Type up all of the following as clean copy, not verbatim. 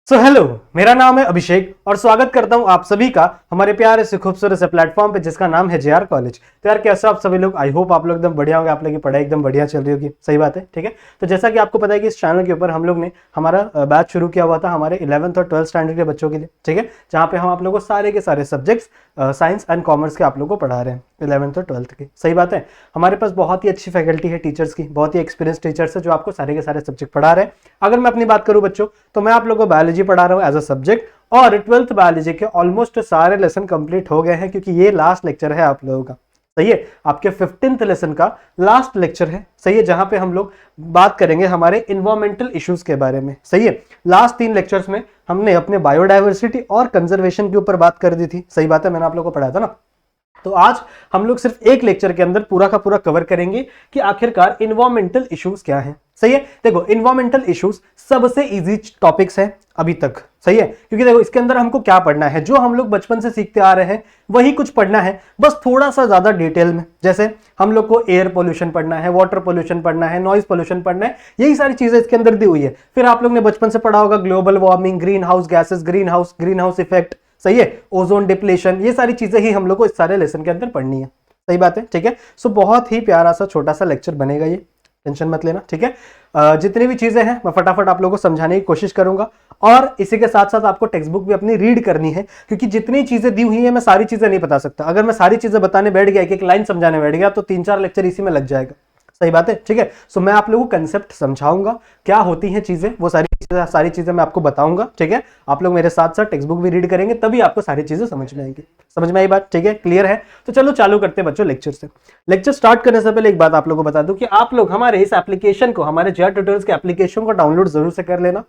Hello, मेरा नाम है अभिषेक और स्वागत करता हूं आप सभी का हमारे प्यारे से खूबसूरत से प्लेटफॉर्म पे जिसका नाम है जेआर कॉलेज। तो यार कैसे आप सभी लोग, आई होप आप लोग एकदम बढ़िया होंगे, आप लोग की पढ़ाई एकदम बढ़िया चल रही होगी। सही बात है, ठीक है। तो जैसा कि आपको पता है कि इस चैनल के ऊपर हम लोग ने हमारा बैच शुरू किया हुआ था हमारे 11th और 12th स्टैंडर्ड के बच्चों के लिए, ठीक है, जहाँ पे हम आप लोगों को सारे के सारे सब्जेक्ट्स साइंस एंड कॉमर्स के आप लोग को पढ़ा रहे हैं 11th और 12th के। सही बात है, हमारे पास बहुत ही अच्छी फैकल्टी है टीचर्स की, बहुत ही एक्सपीरियंस टीचर्स है जो आपको सारे के सारे सब्जेक्ट पढ़ा रहे हैं। अगर मैं अपनी बात करूं बच्चों, तो मैं आप लोगों को बायोलॉजी पढ़ा रहा हूं एज अ सब्जेक्ट और 12th बायोलॉजी के ऑलमोस्ट सारे लेसन कंप्लीट हो गए हैं क्योंकि ये लास्ट लेक्चर है आप लोगों का। सही है, आपके 15th लेसन का लास्ट लेक्चर है। सही है, जहां पे हम लोग बात करेंगे हमारे इन्वायरमेंटल इश्यूज के बारे में। सही है, लास्ट 3 लेक्चर्स में हमने अपने बायोडायवर्सिटी और कंजर्वेशन के ऊपर बात कर दी थी। सही बात है, मैंने आप लोगों को पढ़ाया था ना। तो आज हम लोग सिर्फ एक लेक्चर के अंदर पूरा का पूरा कवर करेंगे कि आखिरकार इन्वायरमेंटल इश्यूज क्या हैं। सही है, देखो इन्वायरमेंटल इश्यूज सबसे इजी टॉपिक्स है अभी तक। सही है, क्योंकि देखो इसके अंदर हमको क्या पढ़ना है, जो हम लोग बचपन से सीखते आ रहे हैं वही कुछ पढ़ना है, बस थोड़ा सा ज्यादा डिटेल में। जैसे हम लोग को एयर पोल्यूशन पढ़ना है, वाटर पोल्यूशन पढ़ना है, नॉइज पोल्यूशन पढ़ना है, यही सारी चीजें इसके अंदर दी हुई है। फिर आप लोग ने बचपन से पढ़ा होगा global warming, green house gases, green house effect. सही है, ओजोन डिप्लेशन, ये सारी चीजें ही हम लोग को इस सारे लेसन के अंदर पढ़नी है। सही बात है, ठीक है। सो बहुत ही प्यारा सा छोटा सा लेक्चर बनेगा ये, टेंशन मत लेना, ठीक है। जितनी भी चीजें हैं मैं फटाफट आप लोगों को समझाने की कोशिश करूंगा और इसी के साथ साथ आपको टेक्स्ट बुक भी अपनी रीड करनी है क्योंकि जितनी चीजें दी हुई है मैं सारी चीजें नहीं बता सकता। अगर मैं सारी चीजें बताने बैठ गया, एक लाइन समझाने बैठ गया, तो 3-4 लेक्चर इसी में लग जाएगा। सही बात है, ठीक है। सो मैं आप लोगों को कंसेप्ट समझाऊंगा, क्या होती हैं चीजें, वो सारी चीजें मैं आपको बताऊंगा, ठीक है। आप लोग मेरे साथ साथ टेक्स्ट बुक भी रीड करेंगे तभी आपको सारी चीजें समझ में आएंगी। समझ में आई बात, ठीक है, क्लियर है। तो चलो चालू करते हैं बच्चों लेक्चर से। लेक्चर स्टार्ट करने से पहले एक बात आप लोगों को बता दूं कि आप लोग हमारे इस एप्लीकेशन को, हमारे जेआर ट्यूटोरियल्स के एप्लीकेशन को डाउनलोड जरूर से कर लेना।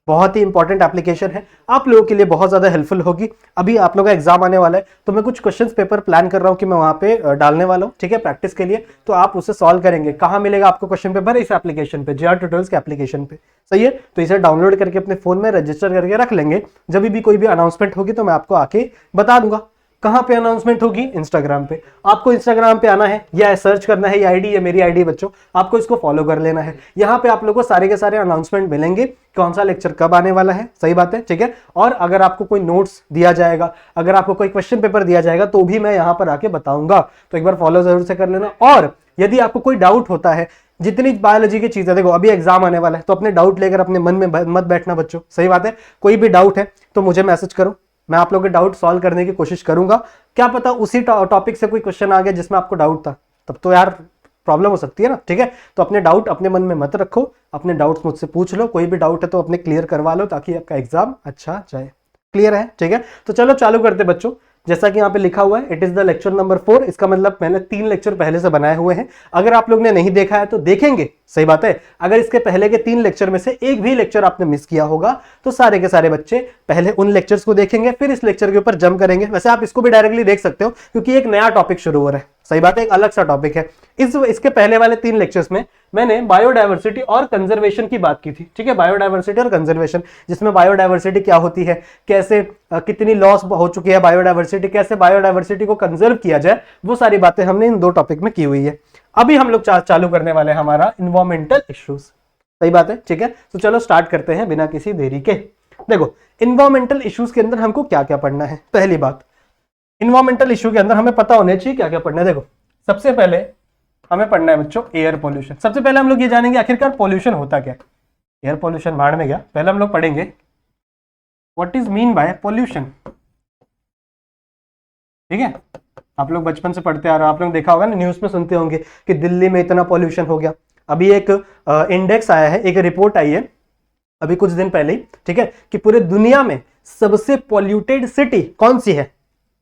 बहुत ही इंपॉर्टेंट एप्लीकेशन है, आप लोगों के लिए बहुत ज्यादा हेल्पफुल होगी। अभी आप लोगों का एग्जाम आने वाला है तो मैं कुछ क्वेश्चंस पेपर प्लान कर रहा हूं कि मैं वहां पे डालने वाला हूं, ठीक है, प्रैक्टिस के लिए। तो आप उसे सॉल्व करेंगे। कहां मिलेगा आपको क्वेश्चन पेपर? इस एप्लीकेशन पे, जेआर ट्यूटोरियल्स के एप्लीकेशन पे। सही है, तो इसे डाउनलोड करके अपने फोन में रजिस्टर करके रख लेंगे। जब भी कोई भी अनाउंसमेंट होगी तो मैं आपको आके बता दूंगा। कहां पे अनाउंसमेंट होगी? इंस्टाग्राम पे। आपको इंस्टाग्राम पे आना है या सर्च करना है, ये आईडी है मेरी आईडी बच्चों, आपको इसको फॉलो कर लेना है। यहां पे आप लोगों को सारे के सारे अनाउंसमेंट मिलेंगे, कौन सा लेक्चर कब आने वाला है। सही बात है, ठीक है। और अगर आपको कोई नोट्स दिया जाएगा, अगर आपको कोई क्वेश्चन पेपर दिया जाएगा तो भी मैं यहां पर आके बताऊंगा। तो एक बार फॉलो जरूर से कर लेना। और यदि आपको कोई डाउट होता है, जितनी बायोलॉजी की चीजें, देखो अभी एग्जाम आने वाला है तो अपने डाउट लेकर अपने मन में मत बैठना बच्चों। सही बात है, कोई भी डाउट है तो मुझे मैसेज करो, मैं आप लोगों के डाउट सॉल्व करने की कोशिश करूंगा। क्या पता उसी टॉपिक से कोई क्वेश्चन आ गया जिसमें आपको डाउट था, तब तो यार प्रॉब्लम हो सकती है ना, ठीक है। तो अपने डाउट अपने मन में मत रखो, अपने डाउट्स मुझसे पूछ लो, कोई भी डाउट है तो अपने क्लियर करवा लो ताकि आपका एग्जाम अच्छा जाए। क्लियर है, ठीक है। तो चलो चालू करते बच्चों। जैसा कि यहाँ पे लिखा हुआ है, it is the lecture number 4। इसका मतलब मैंने 3 लेक्चर पहले से बनाए हुए हैं। अगर आप लोग ने नहीं देखा है तो देखेंगे। सही बात है, अगर इसके पहले के 3 लेक्चर में से एक भी लेक्चर आपने मिस किया होगा तो सारे के सारे बच्चे पहले उन लेक्चर्स को देखेंगे, फिर इस लेक्चर के ऊपर जंप करेंगे। वैसे आप इसको भी डायरेक्टली देख सकते हो क्योंकि एक नया टॉपिक शुरू हो रहा है। सही बात है, एक अलग सा टॉपिक है। इसके पहले वाले 3 लेक्चर्स में मैंने बायोडायवर्सिटी और कंजर्वेशन की बात की थी, ठीक है। बायोडायवर्सिटी और कंजर्वेशन, जिसमें बायोडायवर्सिटी क्या होती है, कैसे कितनी लॉस हो चुकी है बायोडायवर्सिटी, कैसे बायोडायवर्सिटी को कंजर्व किया जाए, वो सारी बातें हमने इन 2 टॉपिक में की हुई है। अभी हम लोग चालू करने वाले हैं हमारा इन्वायरमेंटल इश्यूज। सही बात है, ठीक है। तो चलो स्टार्ट करते हैं बिना किसी देरी के। देखो इन्वायरमेंटल इश्यूज के अंदर हमको क्या क्या पढ़ना है। पहली बात, इन्वायरमेंटल इश्यू के अंदर हमें पता होना चाहिए क्या क्या पढ़ना है। देखो सबसे पहले हमें पढ़ना है बच्चों एयर पोल्यूशन। सबसे पहले हम लोग ये जानेंगे आखिरकार पोल्यूशन होता क्या। एयर पोल्यूशन भाड़ में गया, पहले हम लोग पढ़ेंगे what is mean by pollution. ठीक है, आप लोग बचपन से पढ़ते आ रहे हो, आप लोग देखा होगा ना, न्यूज में सुनते होंगे कि दिल्ली में इतना पोल्यूशन हो गया। अभी एक इंडेक्स आया है, एक रिपोर्ट आई है अभी कुछ दिन पहले ही, ठीक है, कि पूरे दुनिया में सबसे पॉल्यूटेड सिटी कौन सी है?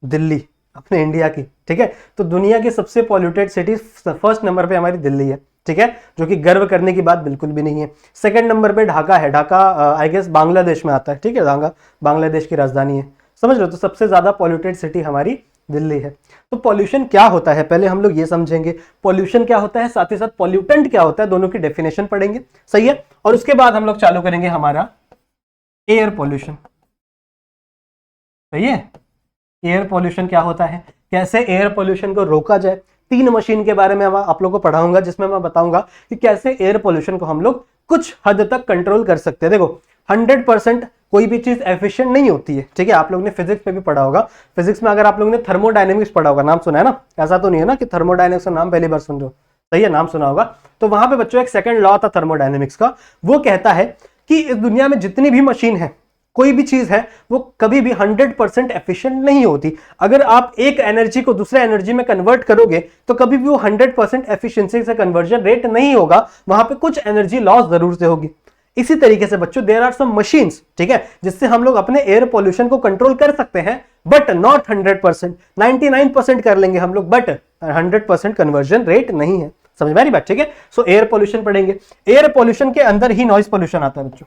दिल्ली, अपने इंडिया की, ठीक है। तो दुनिया की सबसे पॉल्यूटेड सिटी फर्स्ट नंबर पे हमारी दिल्ली है, ठीक है, जो कि गर्व करने की बात बिल्कुल भी नहीं है। सेकंड नंबर पे ढाका है। ढाका आई गेस बांग्लादेश में आता है, ठीक है, ढाका बांग्लादेश की राजधानी है, समझ लो। तो सबसे ज्यादा पॉल्यूटेड सिटी हमारी दिल्ली है। तो पॉल्यूशन क्या होता है पहले हम लोग ये समझेंगे, पॉल्यूशन क्या होता है, साथ ही साथ पॉल्यूटेंट क्या होता है, दोनों की डेफिनेशन पढ़ेंगे। सही है, और उसके बाद हम लोग चालू करेंगे हमारा एयर पॉल्यूशन। सही है, एयर पॉल्यूशन क्या होता है, कैसे एयर पॉल्यूशन को रोका जाए। 3 मशीन के बारे में आप लोगों को पढ़ाऊंगा जिसमें मैं बताऊंगा कि कैसे एयर पॉल्यूशन को हम लोग कुछ हद तक कंट्रोल कर सकते हैं। देखो 100% कोई भी चीज एफिशिएंट नहीं होती है, ठीक है। आप लोगों ने फिजिक्स में भी पढ़ा होगा, फिजिक्स में अगर आप लोगों ने थर्मोडायनेमिक्स पढ़ा होगा, नाम सुना है ना, ऐसा तो नहीं है ना कि थर्मोडायनेमिक्स का नाम पहली बार सुन रहे हो, सही है, नाम सुना होगा। तो वहां पे बच्चों एक सेकंड लॉ था थर्मोडायनेमिक्स का, वो कहता है कि इस दुनिया में जितनी भी मशीन है, कोई भी चीज है, वो कभी भी 100% एफिशिएंट नहीं होती। अगर आप एक एनर्जी को दूसरे एनर्जी में कन्वर्ट करोगे तो कभी भी वो 100% एफिशिएंसी से कन्वर्जन रेट नहीं होगा, वहां पे कुछ एनर्जी लॉस जरूर से होगी। इसी तरीके से बच्चों देयर आर सम मशीन्स, ठीक है, जिससे हम लोग अपने एयर पोल्यूशन को कंट्रोल कर सकते हैं, बट नॉट 100%, 99% कर लेंगे हम लोग, बट 100% कन्वर्जन रेट नहीं है। समझ में आ रही बात, ठीक है। सो एयर पोल्यूशन पढ़ेंगे, एयर पोल्यूशन के अंदर ही नॉइज पोल्यूशन आता है बच्चों,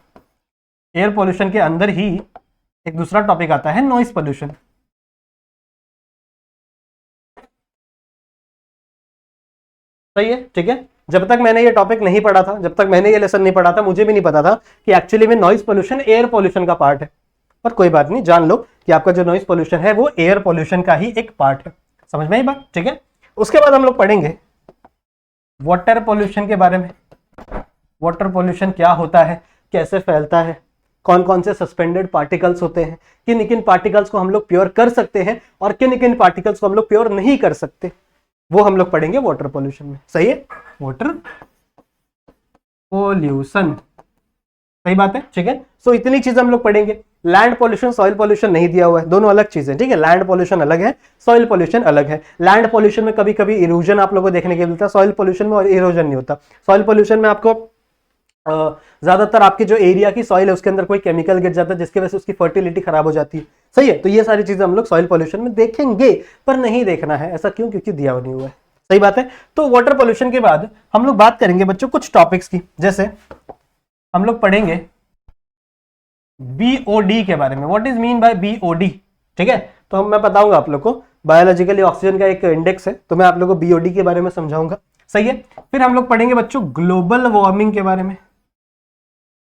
एयर पोल्यूशन के अंदर ही एक दूसरा टॉपिक आता है नॉइज पोल्यूशन। सही है, ठीक है। जब तक मैंने ये टॉपिक नहीं पढ़ा था, जब तक मैंने ये लेसन नहीं पढ़ा था, मुझे भी नहीं पता था कि एक्चुअली में नॉइज पोल्यूशन एयर पोल्यूशन का पार्ट है। पर कोई बात नहीं, जान लो कि आपका जो नॉइज पोल्यूशन है वो एयर पोल्यूशन का ही एक पार्ट है। समझ में आई बात, ठीक है। उसके बाद हम लोग पढ़ेंगे वाटर पोल्यूशन के बारे में। वाटर पोल्यूशन क्या होता है, कैसे फैलता है, कौन कौन से सस्पेंडेड पार्टिकल्स होते हैं, किन किन पार्टिकल्स को हम लोग प्योर कर सकते हैं और किन किन पार्टिकल्स को हम लोग प्योर नहीं कर सकते, वो हम लोग पढ़ेंगे वाटर पोल्यूशन में। सही है, वाटर पोल्यूशन, सही बात है, ठीक है। सो इतनी चीज हम लोग पढ़ेंगे। लैंड पोल्यूशन, सॉइल पोल्यूशन नहीं दिया हुआ है, दोनों अलग चीजें, ठीक है। लैंड पोल्यूशन अलग है, सॉइल पोल्यूशन अलग है। लैंड पोल्यूशन में कभी कभी इरोजन आप लोगों को देखने को मिलता है, सॉइल पोल्यूशन में इरोजन नहीं होता। सॉइल पोल्यूशन में आपको ज्यादातर आपके जो एरिया की सॉइल है उसके अंदर कोई केमिकल गिर जाता है जिसकी वजह से उसकी फर्टिलिटी खराब हो जाती है। सही है, तो ये सारी चीजें हम लोग सॉइल पोल्यूशन में देखेंगे, पर नहीं देखना है, ऐसा क्यों, क्योंकि दिया नहीं हुआ है। सही बात है। तो वाटर पोल्यूशन के बाद हम लोग बात करेंगे बच्चों कुछ टॉपिक्स की, जैसे हम लोग पढ़ेंगे बीओडी के बारे में। What is mean by BOD, ठीक है। तो मैं बताऊंगा आप लोग को, बायोलॉजिकली ऑक्सीजन का एक इंडेक्स है, तो मैं आप लोग को बीओडी के बारे में समझाऊंगा। सही है। फिर हम लोग पढ़ेंगे बच्चों ग्लोबल वार्मिंग के बारे में।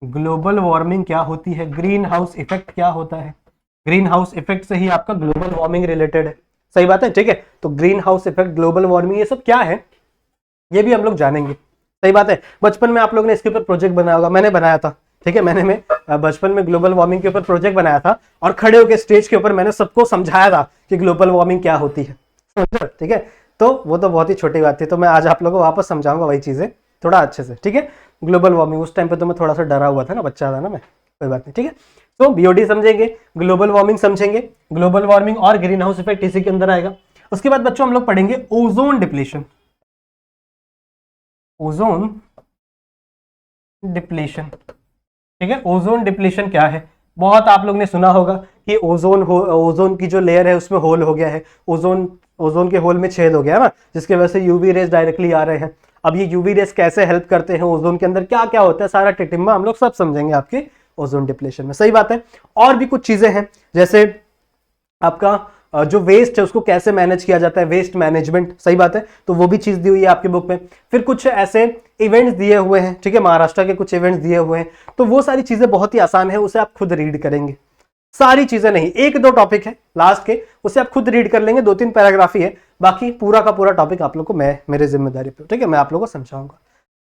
ग्लोबल वार्मिंग क्या होती है, ग्रीन हाउस इफेक्ट क्या होता है, ग्रीन हाउस इफेक्ट से ही आपका ग्लोबल वार्मिंग रिलेटेड है। सही बात है, ठीक है। तो green house effect, global warming, ये सब क्या है, ये भी हम लोग जानेंगे। सही बात है। बचपन में आप लोगों ने इसके ऊपर प्रोजेक्ट बनाया होगा, मैंने बनाया था, ठीक है। मैंने बचपन में ग्लोबल वार्मिंग के ऊपर प्रोजेक्ट बनाया था और खड़े होकर स्टेज के ऊपर मैंने सबको समझाया था कि ग्लोबल वार्मिंग क्या होती है, ठीक है। तो वो तो बहुत ही छोटी बात थी, तो मैं आज आप लोगों को वापस समझाऊंगा वही चीजें थोड़ा अच्छे से, ठीक है। ग्लोबल वार्मिंग, उस टाइम पे तो मैं थोड़ा सा डरा हुआ था ना, बच्चा था ना मैं, कोई बात नहीं, ठीक है। तो बीओडी समझेंगे, ग्लोबल वार्मिंग समझेंगे, ग्लोबल वार्मिंग और ग्रीन हाउस इफेक्ट इसी के अंदर आएगा। उसके बाद बच्चों हम लोग पढ़ेंगे ओजोन डिप्लीशन। ओजोन डिप्लीशन, ठीक है। ओजोन डिप्लीशन क्या है, बहुत आप लोग ने सुना होगा कि ओजोन की जो लेयर है उसमें होल हो गया है, ओजोन के होल में छेद हो गया है ना, जिसकी वजह से यूवी रेज डायरेक्टली आ रहे हैं। अब ये यूवी रेज कैसे हेल्प करते हैं, ओजोन के अंदर क्या क्या होता है, सारा टिटिम्बा हम लोग सब समझेंगे आपके ओजोन डिप्लीशन में। सही बात है। और भी कुछ चीजें हैं, जैसे आपका जो वेस्ट है उसको कैसे मैनेज किया जाता है, वेस्ट मैनेजमेंट। सही बात है, तो वो भी चीज दी हुई है आपके बुक में। फिर कुछ ऐसे इवेंट्स दिए हुए हैं, ठीक है, महाराष्ट्र के कुछ इवेंट्स दिए हुए हैं, तो वो सारी चीजें बहुत ही आसान है, उसे आप खुद रीड करेंगे। सारी चीजें नहीं, एक दो टॉपिक है लास्ट के, उसे आप खुद रीड कर लेंगे, 2-3 पैराग्राफ ही है, बाकी पूरा का पूरा टॉपिक आप लोग को मैं मेरे जिम्मेदारी पे, ठीक है, मैं आप लोग को समझाऊंगा।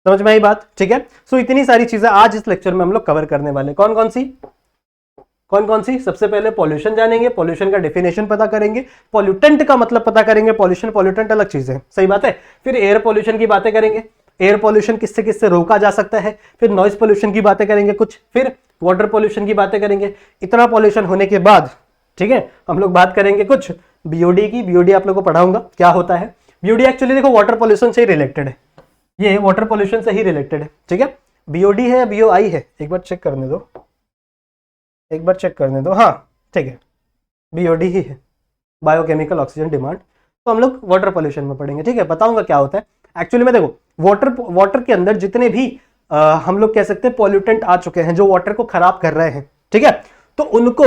समझ में आई बात, ठीक है। सो इतनी सारी चीजें आज इस लेक्चर में हम लोग कवर करने वाले। कौन कौन सी सबसे पहले पॉल्यूशन जानेंगे, पॉल्यूशन का डेफिनेशन पता करेंगे, पॉल्यूटेंट का मतलब पता करेंगे, पॉल्यूशन पॉल्यूटेंट अलग चीज है। सही बात है। फिर एयर पॉल्यूशन की बातें करेंगे, एयर पॉल्यूशन किससे किससे रोका जा सकता है। फिर नॉइज पॉल्यूशन की बातें करेंगे कुछ, फिर वाटर पॉल्यूशन की बातें करेंगे। इतना पॉल्यूशन होने के बाद, ठीक है, हम लोग बात करेंगे कुछ बीओडी की। बीओडी आप लोगों को पढ़ाऊंगा क्या होता है। बीओडी एक्चुअली देखो वाटर पॉल्यूशन से ही रिलेटेड है, ये वाटर पॉल्यूशन से ही रिलेटेड है, ठीक है। बीओडी है या बीओआई है, एक बार चेक करने दो, एक बार चेक करने दो, हाँ ठीक है, बीओडी ही है, बायोकेमिकल ऑक्सीजन डिमांड। तो हम लोग वाटर पॉल्यूशन में पढ़ेंगे, ठीक है, बताऊंगा क्या होता है। एक्चुअली में देखो वाटर के अंदर जितने भी हम लोग कह सकते हैं पॉल्यूटेंट आ चुके हैं जो वाटर को खराब कर रहे हैं, ठीक है, तो उनको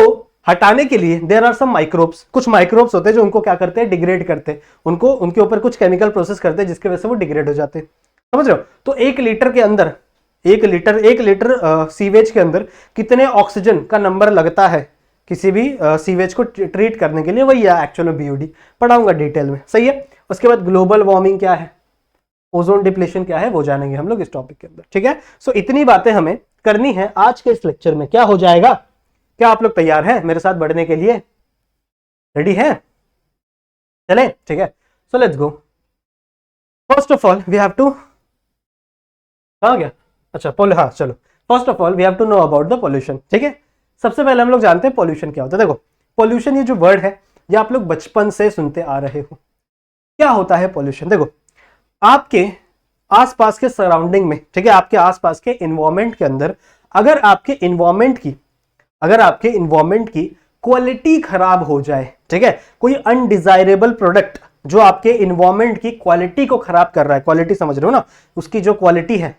हटाने के लिए देयर आर सम माइक्रोब्स, कुछ माइक्रोब्स होते हैं जो उनको क्या करते हैं, डिग्रेड करते हैं, उनको उनके ऊपर कुछ केमिकल प्रोसेस करते हैं जिसकी वजह से वो डिग्रेड हो जाते हैं। समझ रहे हो। तो 1 लीटर के अंदर 1 लीटर सीवेज के अंदर कितने ऑक्सीजन का नंबर लगता है किसी भी सीवेज को ट्रीट करने के लिए, वही है एक्चुअल में बीओडी, पढ़ाऊंगा डिटेल में। सही है। उसके बाद ग्लोबल वार्मिंग क्या है, ओजोन डिप्लेशन क्या है, वो जानेंगे हम लोग इस टॉपिक के अंदर, ठीक है। सो इतनी बातें हमें करनी है आज के इस लेक्चर में। क्या हो जाएगा, क्या आप लोग तैयार हैं मेरे साथ बढ़ने के लिए? रेडी है? चले, ठीक है, so let's go. First of all we have to, कहाँ गया? अच्छा हाँ चलो, first of all we have to know about the pollution. ठीक है, सबसे पहले हम लोग जानते हैं पॉल्यूशन क्या होता है। देखो पॉल्यूशन ये जो वर्ड है ये आप लोग बचपन से सुनते आ रहे हो। क्या होता है पॉल्यूशन? देखो आपके आसपास के सराउंडिंग में, ठीक है, आपके आसपास के इन्वायरमेंट के अंदर अगर आपके इन्वायरमेंट की क्वालिटी खराब हो जाए, ठीक है, कोई अनडिजायरेबल प्रोडक्ट जो आपके इन्वायरमेंट की क्वालिटी को खराब कर रहा है, क्वालिटी समझ रहे हो ना, उसकी जो क्वालिटी है,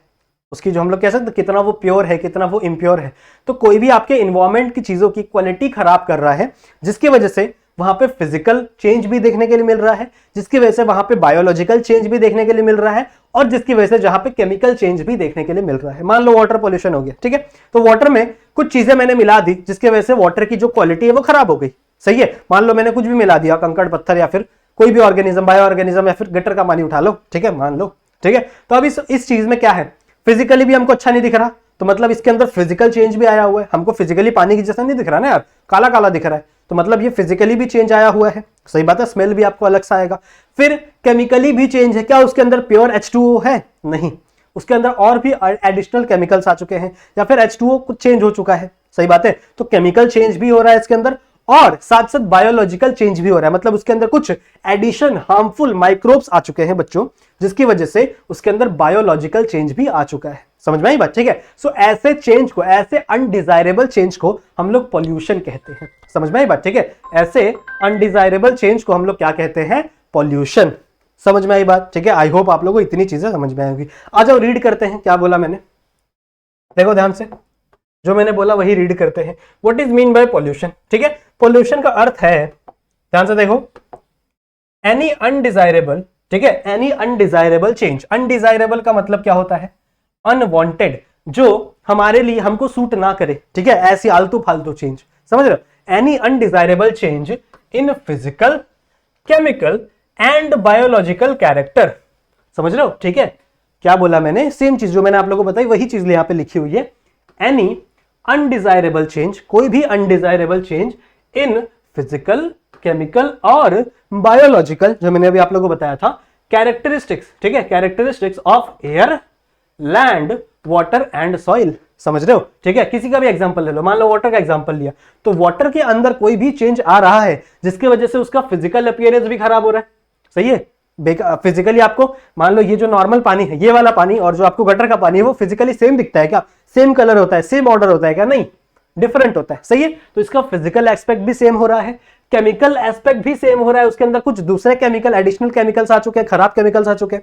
उसकी जो हम लोग कह सकते हैं कितना वो प्योर है कितना वो इम्प्योर है, तो कोई भी आपके इन्वायरमेंट की चीजों की क्वालिटी खराब कर रहा है, जिसकी वजह से वहां पे फिजिकल चेंज भी देखने के लिए मिल रहा है, जिसकी वजह से वहां पे बायोलॉजिकल चेंज भी देखने के लिए मिल रहा है, और जिसकी वजह से जहां पे केमिकल चेंज भी देखने के लिए मिल रहा है। मान लो वाटर पॉल्यूशन हो गया, ठीक है, तो वाटर में कुछ चीजें मैंने मिला दी जिसकी वजह से वाटर की जो क्वालिटी है वो खराब हो गई। सही है, मान लो मैंने कुछ भी मिला दिया, कंकड़ पत्थर या फिर कोई भी ऑर्गेनिज्म, बायो ऑर्गेनिज्म, या फिर गटर का पानी उठा लो, ठीक है, मान लो, ठीक है, तो अब इस चीज में क्या है, फिजिकली भी हमको अच्छा नहीं दिख रहा, तो मतलब इसके अंदर फिजिकल चेंज भी आया हुआ है। हमको फिजिकली पानी की जैसा नहीं दिख रहा ना यार, काला काला दिख रहा है, तो मतलब ये फिजिकली भी चेंज आया हुआ है। सही बात है, स्मेल भी आपको अलग सा आएगा। फिर केमिकली भी चेंज है, क्या उसके अंदर प्योर H2O है? नहीं, उसके अंदर और भी एडिशनल केमिकल्स आ चुके हैं, या फिर H2O कुछ चेंज हो चुका है। सही बात है, तो केमिकल चेंज भी हो रहा है इसके अंदर, और साथ साथ बायोलॉजिकल चेंज भी हो रहा है, मतलब उसके अंदर कुछ एडिशन हार्मफुल माइक्रोब्स आ चुके हैं बच्चों, जिसकी वजह से उसके अंदर बायोलॉजिकल चेंज भी आ चुका है। समझ में आई बात? ठीक है, सो ऐसे चेंज को, ऐसे अनडिजायरेबल चेंज को हम लोग पॉल्यूशन कहते हैं। समझ में आई बात? ठीक है, ऐसे अनडिजायरेबल चेंज को हम लोग क्या कहते हैं? पॉल्यूशन। समझ में आई बात? ठीक है, आई होप आप लोगों को इतनी चीजें समझ में आएंगी। आ जाओ रीड करते हैं, क्या बोला मैंने, देखो ध्यान से, जो मैंने बोला वही रीड करते हैं। What is mean by pollution? ठीक है, पॉल्यूशन का अर्थ है, ध्यान से देखो, एनी अनडिजायरेबल, ठीक है, एनी अनडिजायरेबल चेंज। अनडिजायरेबल का मतलब क्या होता है? अनवांटेड, जो हमारे लिए हमको सूट ना करे, ठीक है, ऐसी आलतू फालतू चेंज। समझ रहे हो? Any undesirable change in physical, chemical and biological character. समझ रहे हो? ठीक है, क्या बोला मैंने? सेम चीज जो मैंने आप लोगों को बताई वही चीज यहां पे लिखी हुई है। एनी अनडिजायरेबल चेंज, कोई भी undesirable change in physical, chemical और बायोलॉजिकल, जो मैंने अभी आप लोगों को बताया था, कैरेक्टरिस्टिक्स, ठीक है, characteristics of air, land, water and soil. समझ रहे हो? ठीक है, किसी का भी एग्जांपल ले लो, मान लो वाटर का एग्जांपल लिया, तो वाटर के अंदर कोई भी चेंज आ रहा है जिसकी वजह से उसका फिजिकल अपीयरेंस भी खराब हो रहा है। सही है, फिजिकली आपको, मान लो ये जो नॉर्मल पानी है, ये वाला पानी, और जो आपको गटर का पानी है, वो फिजिकली सेम दिखता है क्या? सेम कलर होता है, सेम ऑर्डर होता है क्या? नहीं, डिफरेंट होता है। सही है, तो इसका फिजिकल एस्पेक्ट भी सेम हो रहा है, केमिकल एस्पेक्ट भी सेम हो रहा है, उसके अंदर कुछ दूसरे केमिकल, एडिशनल केमिकल्स आ चुके हैं, खराब केमिकल्स आ चुके हैं।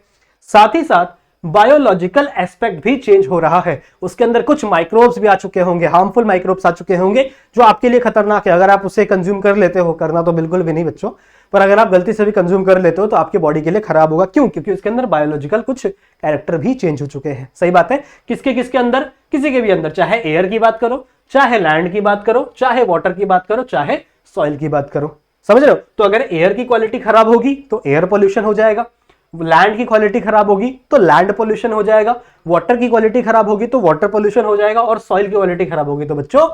साथ ही साथ बायोलॉजिकल एस्पेक्ट भी चेंज हो रहा है, उसके अंदर कुछ माइक्रोब्स भी आ चुके होंगे, हार्मफुल माइक्रोब्स आ चुके होंगे, जो आपके लिए खतरनाक है। अगर आप उसे कंज्यूम कर लेते हो, करना तो बिल्कुल भी नहीं बच्चों, पर अगर आप गलती से भी कंज्यूम कर लेते हो तो आपकी बॉडी के लिए खराब होगा। क्यों? क्योंकि उसके अंदर बायोलॉजिकल कुछ कैरेक्टर भी चेंज हो चुके हैं। सही बात है, किसके किसके अंदर? किसी के भी अंदर, चाहे एयर की बात करो, चाहे लैंड की बात करो, चाहे वाटर की बात करो, चाहे सॉइल की बात करो। समझ रहे हो? तो अगर एयर की क्वालिटी खराब होगी तो एयर पोल्यूशन हो जाएगा, लैंड की क्वालिटी खराब होगी तो लैंड पोल्यूशन हो जाएगा, वाटर की क्वालिटी खराब होगी तो वाटर पोल्यूशन हो जाएगा, और सॉइल की क्वालिटी खराब होगी तो बच्चों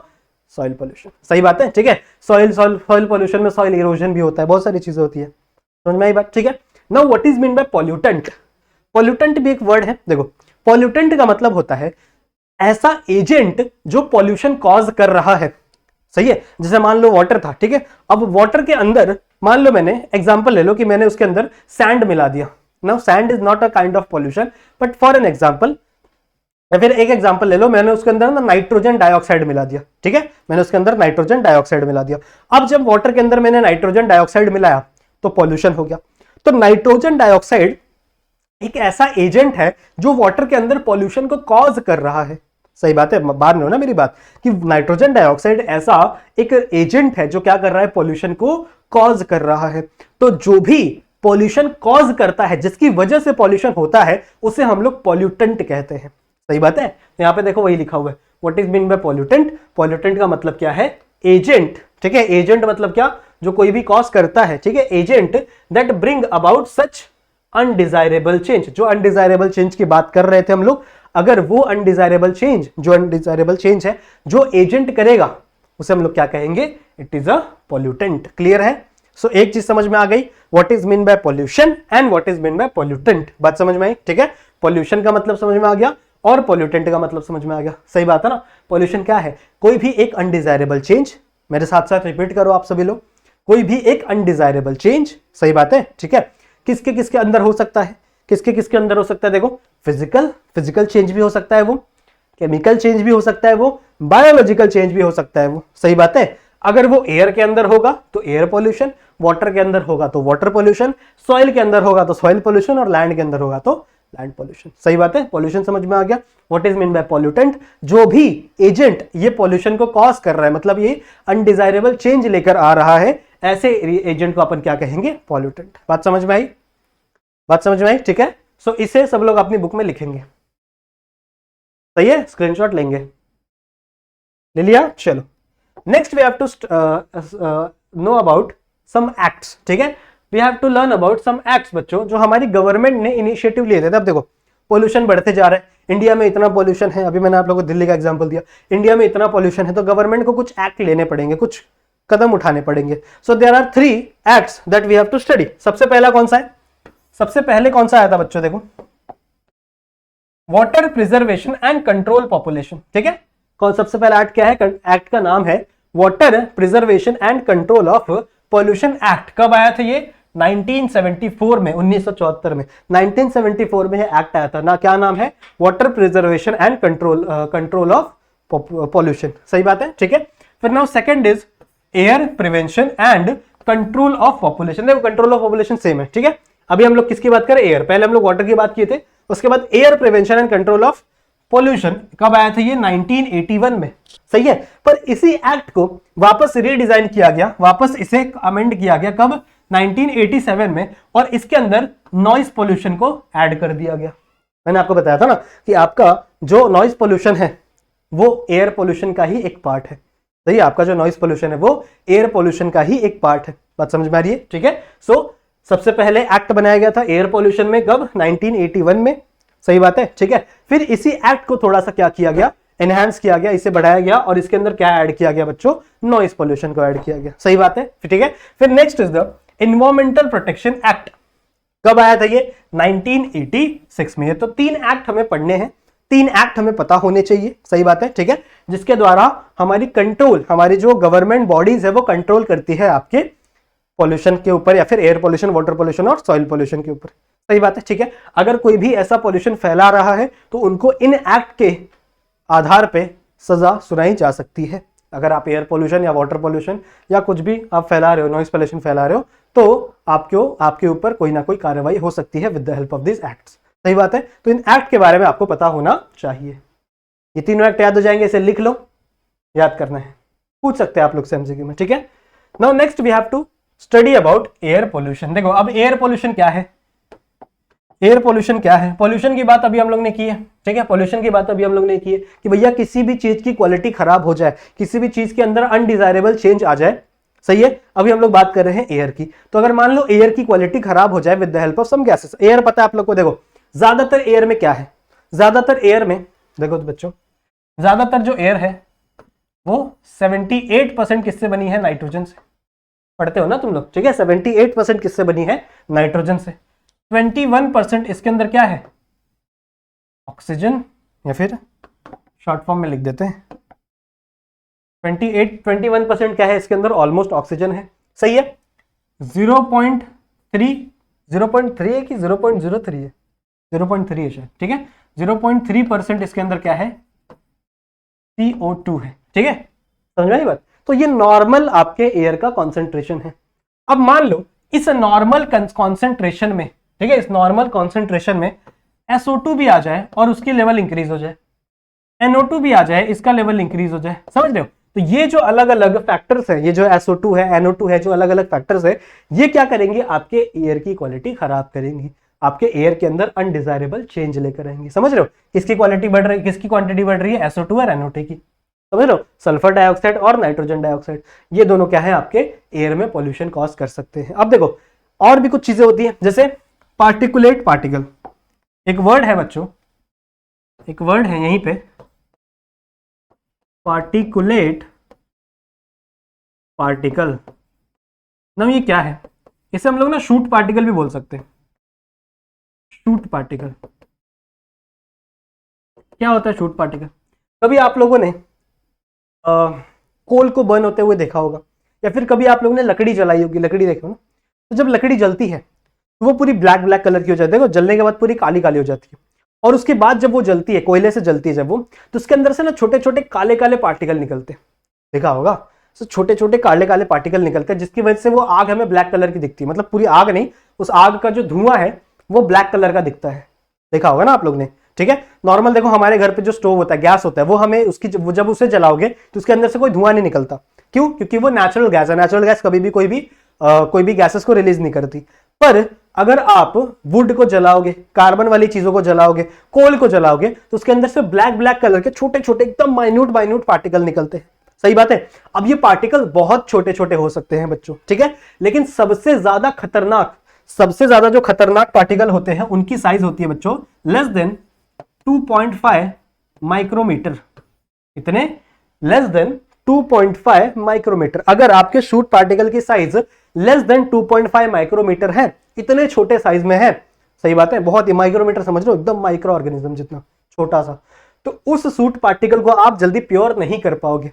सॉइल पोल्यूशन। सही बात है, ठीक है, सॉइल पोल्यूशन में सॉइल इरोजन भी होता है, बहुत सारी चीजें होती है। समझ में आई बात? ठीक है, now what is mean by pollutant? Pollutant भी एक वर्ड है। देखो, पॉल्यूटेंट का मतलब होता है ऐसा एजेंट जो पॉल्यूशन कॉज कर रहा है। सही है, जैसे मान लो वाटर था, ठीक है, अब वाटर के अंदर मान लो, मैंने एग्जांपल ले लो कि मैंने उसके अंदर सैंड मिला दिया। Now sand is not a kind of pollution, but for an example, या फिर एक एग्जांपल ले लो, मैंने उसके अंदर ना नाइट्रोजन डाइऑक्साइड मिला दिया। ठीक है, मैंने उसके अंदर नाइट्रोजन डाइऑक्साइड मिला दिया। अब जब वाटर के अंदर मैंने नाइट्रोजन डाइऑक्साइड मिलाया तो पॉल्यूशन हो गया। तो नाइट्रोजन डाइऑक्साइड एक ऐसा एजेंट है जो वाटर के अंदर पॉल्यूशन को कॉज कर रहा है। सही बात है, बात में हो ना मेरी बात, कि नाइट्रोजन डाइऑक्साइड ऐसा एक एजेंट है जो क्या कर रहा है? पॉल्यूशन को कॉज कर रहा है। तो जो भी पॉल्यूशन कॉज करता है, जिसकी वजह से पॉल्यूशन होता है, उसे हम लोग पॉल्यूटेंट कहते हैं। सही बात है, यहां पे देखो वही लिखा हुआ है, what is mean by pollutant? Pollutant का मतलब क्या है? एजेंट। ठीक है, एजेंट मतलब क्या? जो कोई भी कॉज करता है। ठीक है, agent that bring about such undesirable change. जो अनडिजायरेबल चेंज की बात कर रहे थे हम लोग, अगर वो अनडिजायरेबल चेंज, जो अनडिजायरेबल चेंज है, जो एजेंट करेगा, उसे हम लोग क्या कहेंगे, it is a pollutant. Clear है? सो एक चीज समझ में आ गई, what is mean by pollution and what is mean by pollutant. बात समझ में आई? ठीक है, पॉल्यूशन का मतलब समझ में आ गया और पॉल्यूटेंट का मतलब समझ में आ गया। सही बात है ना? पॉल्यूशन क्या है? कोई भी एक अनडिजायरेबल चेंज, मेरे साथ साथ रिपीट करो आप सभी लोग, कोई भी एक अनडिजायरेबल चेंज। सही बात है? ठीक है, किसके किसके अंदर हो सकता है? किसके किसके अंदर हो सकता है? देखो, फिजिकल चेंज भी हो सकता है वो, केमिकल चेंज भी हो सकता है वो, बायोलॉजिकल चेंज भी हो सकता है वो। सही बात है? अगर वो एयर के अंदर होगा तो एयर पॉल्यूशन, वाटर के अंदर होगा तो वाटर पॉल्यूशन, सॉइल के अंदर होगा तो सॉइल पॉल्यूशन और लैंड के अंदर होगा तो लैंड पॉल्यूशन। सही बात है? पॉल्यूशन समझ में आ गया। What is mean by pollutant? जो भी एजेंट ये पॉल्यूशन को कॉज कर रहा है, मतलब ये अनडिजायरेबल चेंज लेकर आ रहा है, ऐसे एजेंट को अपन क्या कहेंगे? पॉल्यूटेंट। बात समझ में आई? बात समझ में आई? ठीक है, सो इसे सब लोग अपनी बुक में लिखेंगे। सही है? स्क्रीनशॉट लेंगे। ले लिया? चलो, next we have to know about some acts. ठीक है, we have to learn about some acts बच्चों, जो हमारी गवर्नमेंट ने इनिशिएटिव लिए थे। अब देखो, पोल्यूशन बढ़ते जा रहा है, इंडिया में इतना पोल्यूशन है, अभी मैंने आप लोगों को दिल्ली का एग्जांपल दिया, इंडिया में इतना पोल्यूशन है, तो गवर्नमेंट को कुछ एक्ट लेने पड़ेंगे, कुछ कदम उठाने पड़ेंगे। So there are 3 acts that we have to study. सबसे पहला कौन सा है? सबसे पहले कौन सा आया था बच्चों? देखो, water preservation and control population. ठीक है, कौन सबसे पहला एक्ट क्या है? एक्ट का नाम है water preservation and control of pollution act. कब आया था ये? 1974 में, 1974 में, 1974 में ये एक्ट आया था ना। क्या नाम है? Water preservation and control of pollution. सही बात है? ठीक है, फिर now second is air prevention and control of population. देखो, कंट्रोल ऑफ पॉपुलेशन सेम है। ठीक है, अभी हम लोग किसकी बात करें? एयर। पहले हम लोग वाटर की बात किए थे, उसके बाद air prevention and control of pollution कब आया था? ये 1981 में। सही है, पर इसी एक्ट को वापस रीडिजाइन किया गया, वापस इसे अमेंड किया गया। कब? 1987 में, और इसके अंदर नॉइस पॉल्यूशन को ऐड कर दिया गया। मैंने आपको बताया था ना कि आपका जो नॉइस पॉल्यूशन है वो एयर पॉल्यूशन का ही एक पार्ट है। सही है, आपका जो नॉइस पॉल्यूशन है वो एयर पॉल्यूशन का ही एक पार्ट है। बात समझ में आ रही है? ठीक है, सो सबसे पहले एक्ट बनाया गया था एयर पॉल्यूशन में, कब? 1981 में। सही बात है? ठीक है, फिर इसी एक्ट को थोड़ा सा क्या किया गया? एनहांस किया गया, इसे बढ़ाया गया, और इसके अंदर क्या ऐड किया गया बच्चों? नॉइस पॉल्यूशन को ऐड किया गया। सही बात है? ठीक है, फिर next is the environmental protection act. कब आया था ये? 1986 में। ये तो 3 एक्ट हमें पढ़ने हैं, 3 एक्ट हमें पता होने चाहिए। सही बात है? ठीक है, जिसके द्वारा हमारी कंट्रोल, हमारी जो गवर्नमेंट बॉडीज है वो कंट्रोल करती है आपके पॉल्यूशन के ऊपर, या फिर एयर पॉल्यूशन, वाटर पॉल्यूशन और सॉइल पॉल्यूशन के ऊपर। सही बात है? ठीक है, अगर कोई भी ऐसा पॉल्यूशन फैला रहा है तो उनको इन एक्ट के आधार पे सजा सुनाई जा सकती है। अगर आप एयर पॉल्यूशन या वाटर पॉल्यूशन या कुछ भी आप फैला रहे हो, नॉइस पॉल्यूशन फैला रहे हो, तो आपके ऊपर कोई ना कोई कार्रवाई हो सकती है with the help of this acts. सही बात है? तो इन एक्ट के बारे में आपको पता होना चाहिए। ये तीनों एक्ट याद हो जाएंगे, इसे लिख लो, याद करना है, पूछ सकते हैं आप लोग से एमसीक्यू में। ठीक है, now next we have to study about air pollution. देखो, अब एयर पॉल्यूशन क्या है? एयर पॉल्यूशन क्या है? पॉल्यूशन की बात अभी हम लोग ने की है। ठीक है, पॉल्यूशन की बात अभी हम लोग ने की है कि भैया किसी भी चीज की क्वालिटी खराब हो जाए, किसी भी चीज के अंदर अनडिजायरेबल चेंज आ जाए। सही है, अभी हम लोग बात कर रहे हैं एयर की। तो अगर मान लो एयर की क्वालिटी खराब हो जाए with the help of some gases. Air पता है आप लोग को? देखो, ज्यादातर एयर में क्या है? ज्यादातर एयर में देखो तो बच्चों, ज्यादातर जो एयर है वो 78% किससे बनी है? नाइट्रोजन से। पढ़ते हो ना तुम लोग? ठीक है, 78% किससे बनी है? नाइट्रोजन से। 21% इसके अंदर क्या है? ऑक्सीजन, या फिर शॉर्ट फॉर्म में लिख देते हैं 21% क्या है इसके अंदर? ऑलमोस्ट ऑक्सीजन है। सही है, 0.3 है कि 0.03 है? 0.3 है शायद। ठीक है, 0.3% इसके अंदर क्या है? CO2 है। ठीक है, समझ में आई बात? तो ये नॉर्मल आपके एयर का कॉन्सेंट्रेशन है। अब मान लो इस नॉर्मल कॉन्सेंट्रेशन में, ठीक है, इस नॉर्मल कॉन्सेंट्रेशन में SO2 भी आ जाए और उसकी लेवल इंक्रीज हो जाए, NO2 भी आ जाए, इसका लेवल इंक्रीज हो जाए। समझ रहे हो? तो ये जो अलग अलग फैक्टर्स है, ये जो SO2 है, NO2 है, जो अलग अलग फैक्टर्स है, ये क्या करेंगे? आपके एयर की क्वालिटी खराब करेंगी, आपके एयर के अंदर अनडिजायरेबल चेंज लेकर आएंगे। समझ रहे हो? किसकी क्वालिटी बढ़ रही है, किसकी क्वांटिटी बढ़ रही है? SO2 और NO2 की। समझ लो, सल्फर डाइऑक्साइड और नाइट्रोजन डाइऑक्साइड, ये दोनों क्या है? आपके एयर में पॉल्यूशन कॉज कर सकते हैं। अब देखो, और भी कुछ चीजें होती हैं, जैसे पार्टिकुलेट पार्टिकल। एक वर्ड है बच्चों, एक वर्ड है यहीं पे, पार्टिकुलेट पार्टिकल। ना ये क्या है, इसे हम लोग ना शूट पार्टिकल भी बोल सकते हैं। शूट पार्टिकल क्या होता है? शूट पार्टिकल, कभी आप लोगों ने कोल को बर्न होते हुए देखा होगा, या फिर कभी आप लोगों ने लकड़ी जलाई होगी, लकड़ी देखो ना, तो जब लकड़ी जलती है तो वो पूरी ब्लैक ब्लैक कलर की हो जाती है, देखो जलने के बाद पूरी काली काली हो जाती है, और उसके बाद जब वो जलती है, कोयले से जलती है जब वो, तो उसके अंदर से ना छोटे छोटे काले काले पार्टिकल निकलते हैं, देखा होगा, तो छोटे छोटे काले काले पार्टिकल निकलते हैं, जिसकी वजह से वो आग हमें ब्लैक कलर की दिखती है, मतलब पूरी आग नहीं, उस आग का जो धुआं है वो ब्लैक कलर का दिखता है, देखा होगा ना आप लोग ने। ठीक है, नॉर्मल देखो हमारे घर पे जो स्टोव होता है, गैस होता है, वो हमें उसकी जब उसे जलाओगे तो उसके अंदर से कोई धुआं नहीं निकलता, क्यों? क्योंकि वो नेचुरल गैस है, नेचुरल गैस कभी भी कोई भी गैसेस को रिलीज नहीं करती। पर अगर आप वुड को जलाओगे, कार्बन वाली चीजों को जलाओगे, कोल को जलाओगे, तो उसके अंदर से ब्लैक ब्लैक कलर के छोटे छोटे एकदम माइन्यूट माइन्यूट पार्टिकल निकलते हैं, सही बात है। अब ये पार्टिकल बहुत छोटे छोटे हो सकते हैं बच्चों, ठीक है, लेकिन सबसे ज्यादा जो खतरनाक पार्टिकल होते हैं उनकी साइज होती है बच्चों लेस देन 2.5 माइक्रोमीटर। इतने? Less than 2.5 micrometre. अगर आपके शूट पार्टिकल की साइज लेस देन 2.5 माइक्रोमीटर है, इतने छोटे साइज में है, सही बात है, बहुत ही, माइक्रोमीटर समझ लो एकदम माइक्रो ऑर्गेनिज्म जितना छोटा सा, तो उस शूट पार्टिकल को आप जल्दी प्योर नहीं कर पाओगे।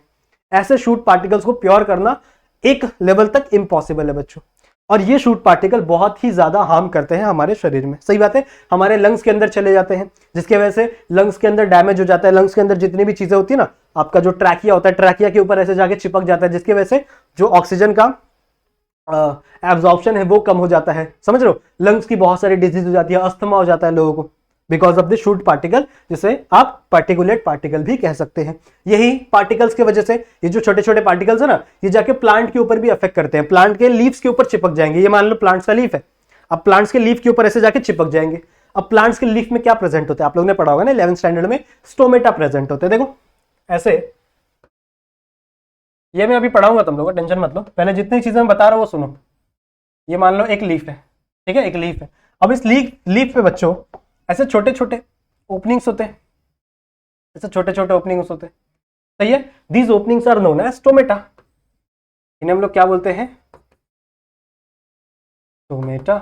ऐसे शूट पार्टिकल्स को प्योर करना एक लेवल तक इम्पॉसिबल है बच्चों, और ये शूट पार्टिकल बहुत ही ज्यादा हार्म करते हैं हमारे शरीर में, सही बात है, हमारे लंग्स के अंदर चले जाते हैं, जिसकी वजह से लंग्स के अंदर डैमेज हो जाता है, लंग्स के अंदर जितनी भी चीजें होती है ना, आपका जो ट्रैकिया होता है, ट्रैकिया के ऊपर ऐसे जाके चिपक जाता है, जिसकी वजह से जो ऑक्सीजन का एब्जॉर्प्शन है वो कम हो जाता है, समझ लो, लंग्स की बहुत सारी डिजीज हो जाती है, अस्थमा हो जाता है लोगों को, because of the soot particle, जिसे आप पार्टिकुलेट पार्टिकल भी कह सकते हैं। यही पार्टिकल्स की वजह से, ये जो छोटे छोटे पार्टिकल्स है ना, ये जाके प्लांट के ऊपर भी अफेक्ट करते हैं, प्लांट के लीव्स के ऊपर चिपक जाएंगे। ये मान लो प्लांट्स का लीफ है, अब प्लांट्स के लीफ के ऊपर ऐसे जाके चिपक जाएंगे। अब प्लांट्स के लीफ में क्या प्रेजेंट होता है, आप लोगों ने पढ़ा होगा ना 11th स्टैंडर्ड में, स्टोमेटा प्रेजेंट होते हैं, देखो ऐसे, ये मैं अभी पढ़ाऊंगा तुम लोगों को, टेंशन मत लो, पहले जितनी चीजें मैं बता रहा हूं वो सुनो। ये मान लो एक लीफ है, ठीक है, एक लीफ है, अब इस लीफ पे बच्चों ऐसे छोटे छोटे ओपनिंग्स होते हैं, ऐसे छोटे छोटे ओपनिंग्स होते हैं, सही है, these openings are known as stomata, इन्हें हम लोग क्या बोलते हैं? स्टोमेटा,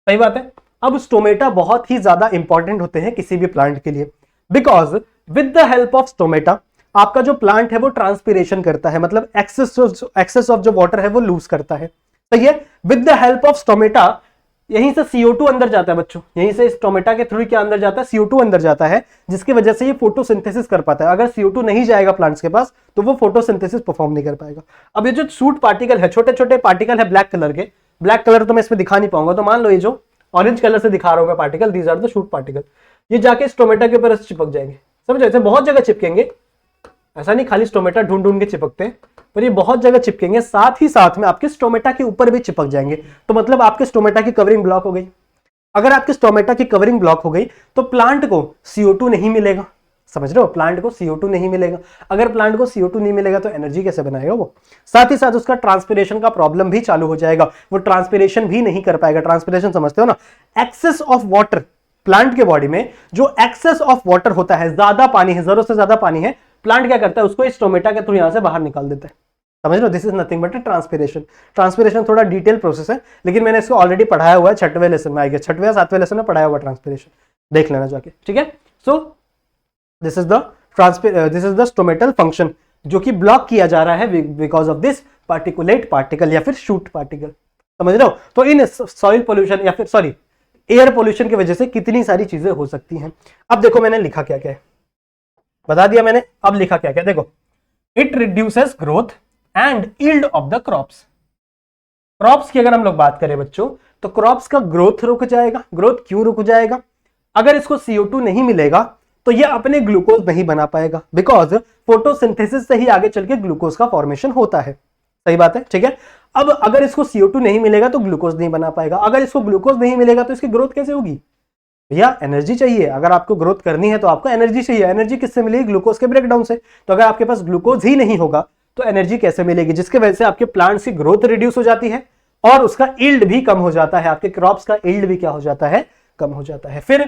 सही बात है। अब स्टोमेटा बहुत ही ज्यादा इंपॉर्टेंट होते हैं किसी भी प्लांट के लिए, because with the help of stomata आपका जो प्लांट है वो ट्रांसपिरेशन करता है, मतलब एक्सेस ऑफ जो वाटर है वो लूज करता है, सही है। With the help of stomata यहीं से CO2 अंदर जाता है बच्चों, यहीं से इस टोमेटा के थ्रू क्या अंदर जाता है? CO2 अंदर जाता है, जिसकी वजह से ये फोटोसिंथेसिस कर पाता है। अगर CO2 नहीं जाएगा प्लांट्स के पास तो वो फोटोसिंथेसिस परफॉर्म नहीं कर पाएगा। अब ये जो शूट पार्टिकल है, छोटे छोटे पार्टिकल है ब्लैक कलर के, ब्लैक कलर तो मैं इसमें दिखा नहीं पाऊंगा, तो मान लो ये जो ऑरेंज कलर से दिखा रहा हूं मैं particle, these are the soot particle, ये जाके इस टोमेटा के ऊपर चिपक जाएंगे, समझो, ऐसे बहुत जगह चिपकेंगे, ऐसा नहीं खाली स्टोमेटा ढूंढ ढूंढ के चिपकते हैं, पर ये बहुत जगह चिपकेंगे, साथ ही साथ में आपके स्टोमेटा के ऊपर भी चिपक जाएंगे, तो मतलब आपके स्टोमेटा की कवरिंग ब्लॉक हो गई। अगर आपके स्टोमेटा की कवरिंग ब्लॉक हो गई तो प्लांट को CO2 नहीं मिलेगा, समझ रहे हो, प्लांट को CO2 नहीं मिलेगा। अगर प्लांट को CO2 नहीं मिलेगा तो एनर्जी कैसे बनाएगा वो? साथ ही साथ उसका ट्रांसपिरेशन का प्रॉब्लम भी चालू हो जाएगा, वो ट्रांसपिरेशन भी नहीं कर पाएगा। ट्रांसपिरेशन समझते हो ना, एक्सेस ऑफ वाटर, प्लांट के बॉडी में जो एक्सेस ऑफ वाटर होता है, ज्यादा पानी है, जरूरत से ज्यादा पानी है, प्लांट क्या करता है? उसको इस टोमेटा के थ्रू यहां से बाहर निकाल देता है, समझ लो, this is nothing but transpiration. Transpiration थोड़ा डिटेल प्रोसेस है, लेकिन मैंने इसको ऑलरेडी पढ़ाया हुआ है 6वें लेसन में, आएगा 6वें या 7वें लेसन में पढ़ाया हुआ ट्रांसपिरेशन, देख लेना जाके, ठीक है। So this is the stomatal function जो कि ब्लॉक किया जा रहा है because of this particulate particle या फिर शूट पार्टिकल, समझ रहे हो। तो इन सॉइल पोल्यूशन या फिर सॉरी एयर पोल्यूशन की वजह से कितनी सारी चीजें हो सकती हैं। अब देखो मैंने लिखा क्या क्या है, बता दिया मैंने, अब लिखा क्या क्या, देखो, it reduces growth and yield of the crops. Crops की अगर हम लोग बात करें बच्चों, तो क्रॉप्स का ग्रोथ रुक जाएगा। ग्रोथ क्यों रुक जाएगा? अगर इसको CO2 नहीं मिलेगा तो ये अपने ग्लूकोज नहीं बना पाएगा, बिकॉज फोटोसिंथेसिस से ही आगे चल के ग्लूकोज का फॉर्मेशन होता है, सही बात है, ठीक है। अब अगर इसको CO2 नहीं मिलेगा तो ग्लूकोज नहीं बना पाएगा, अगर इसको ग्लूकोज नहीं मिलेगा तो इसकी ग्रोथ कैसे होगी? भैया एनर्जी चाहिए, अगर आपको ग्रोथ करनी है तो आपको एनर्जी चाहिए। एनर्जी किससे मिलेगी? ग्लूकोज के ब्रेकडाउन से। तो अगर आपके पास ग्लूकोज ही नहीं होगा तो एनर्जी कैसे मिलेगी? जिसके वजह से आपके प्लांट्स की ग्रोथ रिड्यूस हो जाती है और उसका यील्ड भी कम हो जाता है, आपके क्रॉप्स का यील्ड भी क्या हो जाता है? कम हो जाता है। फिर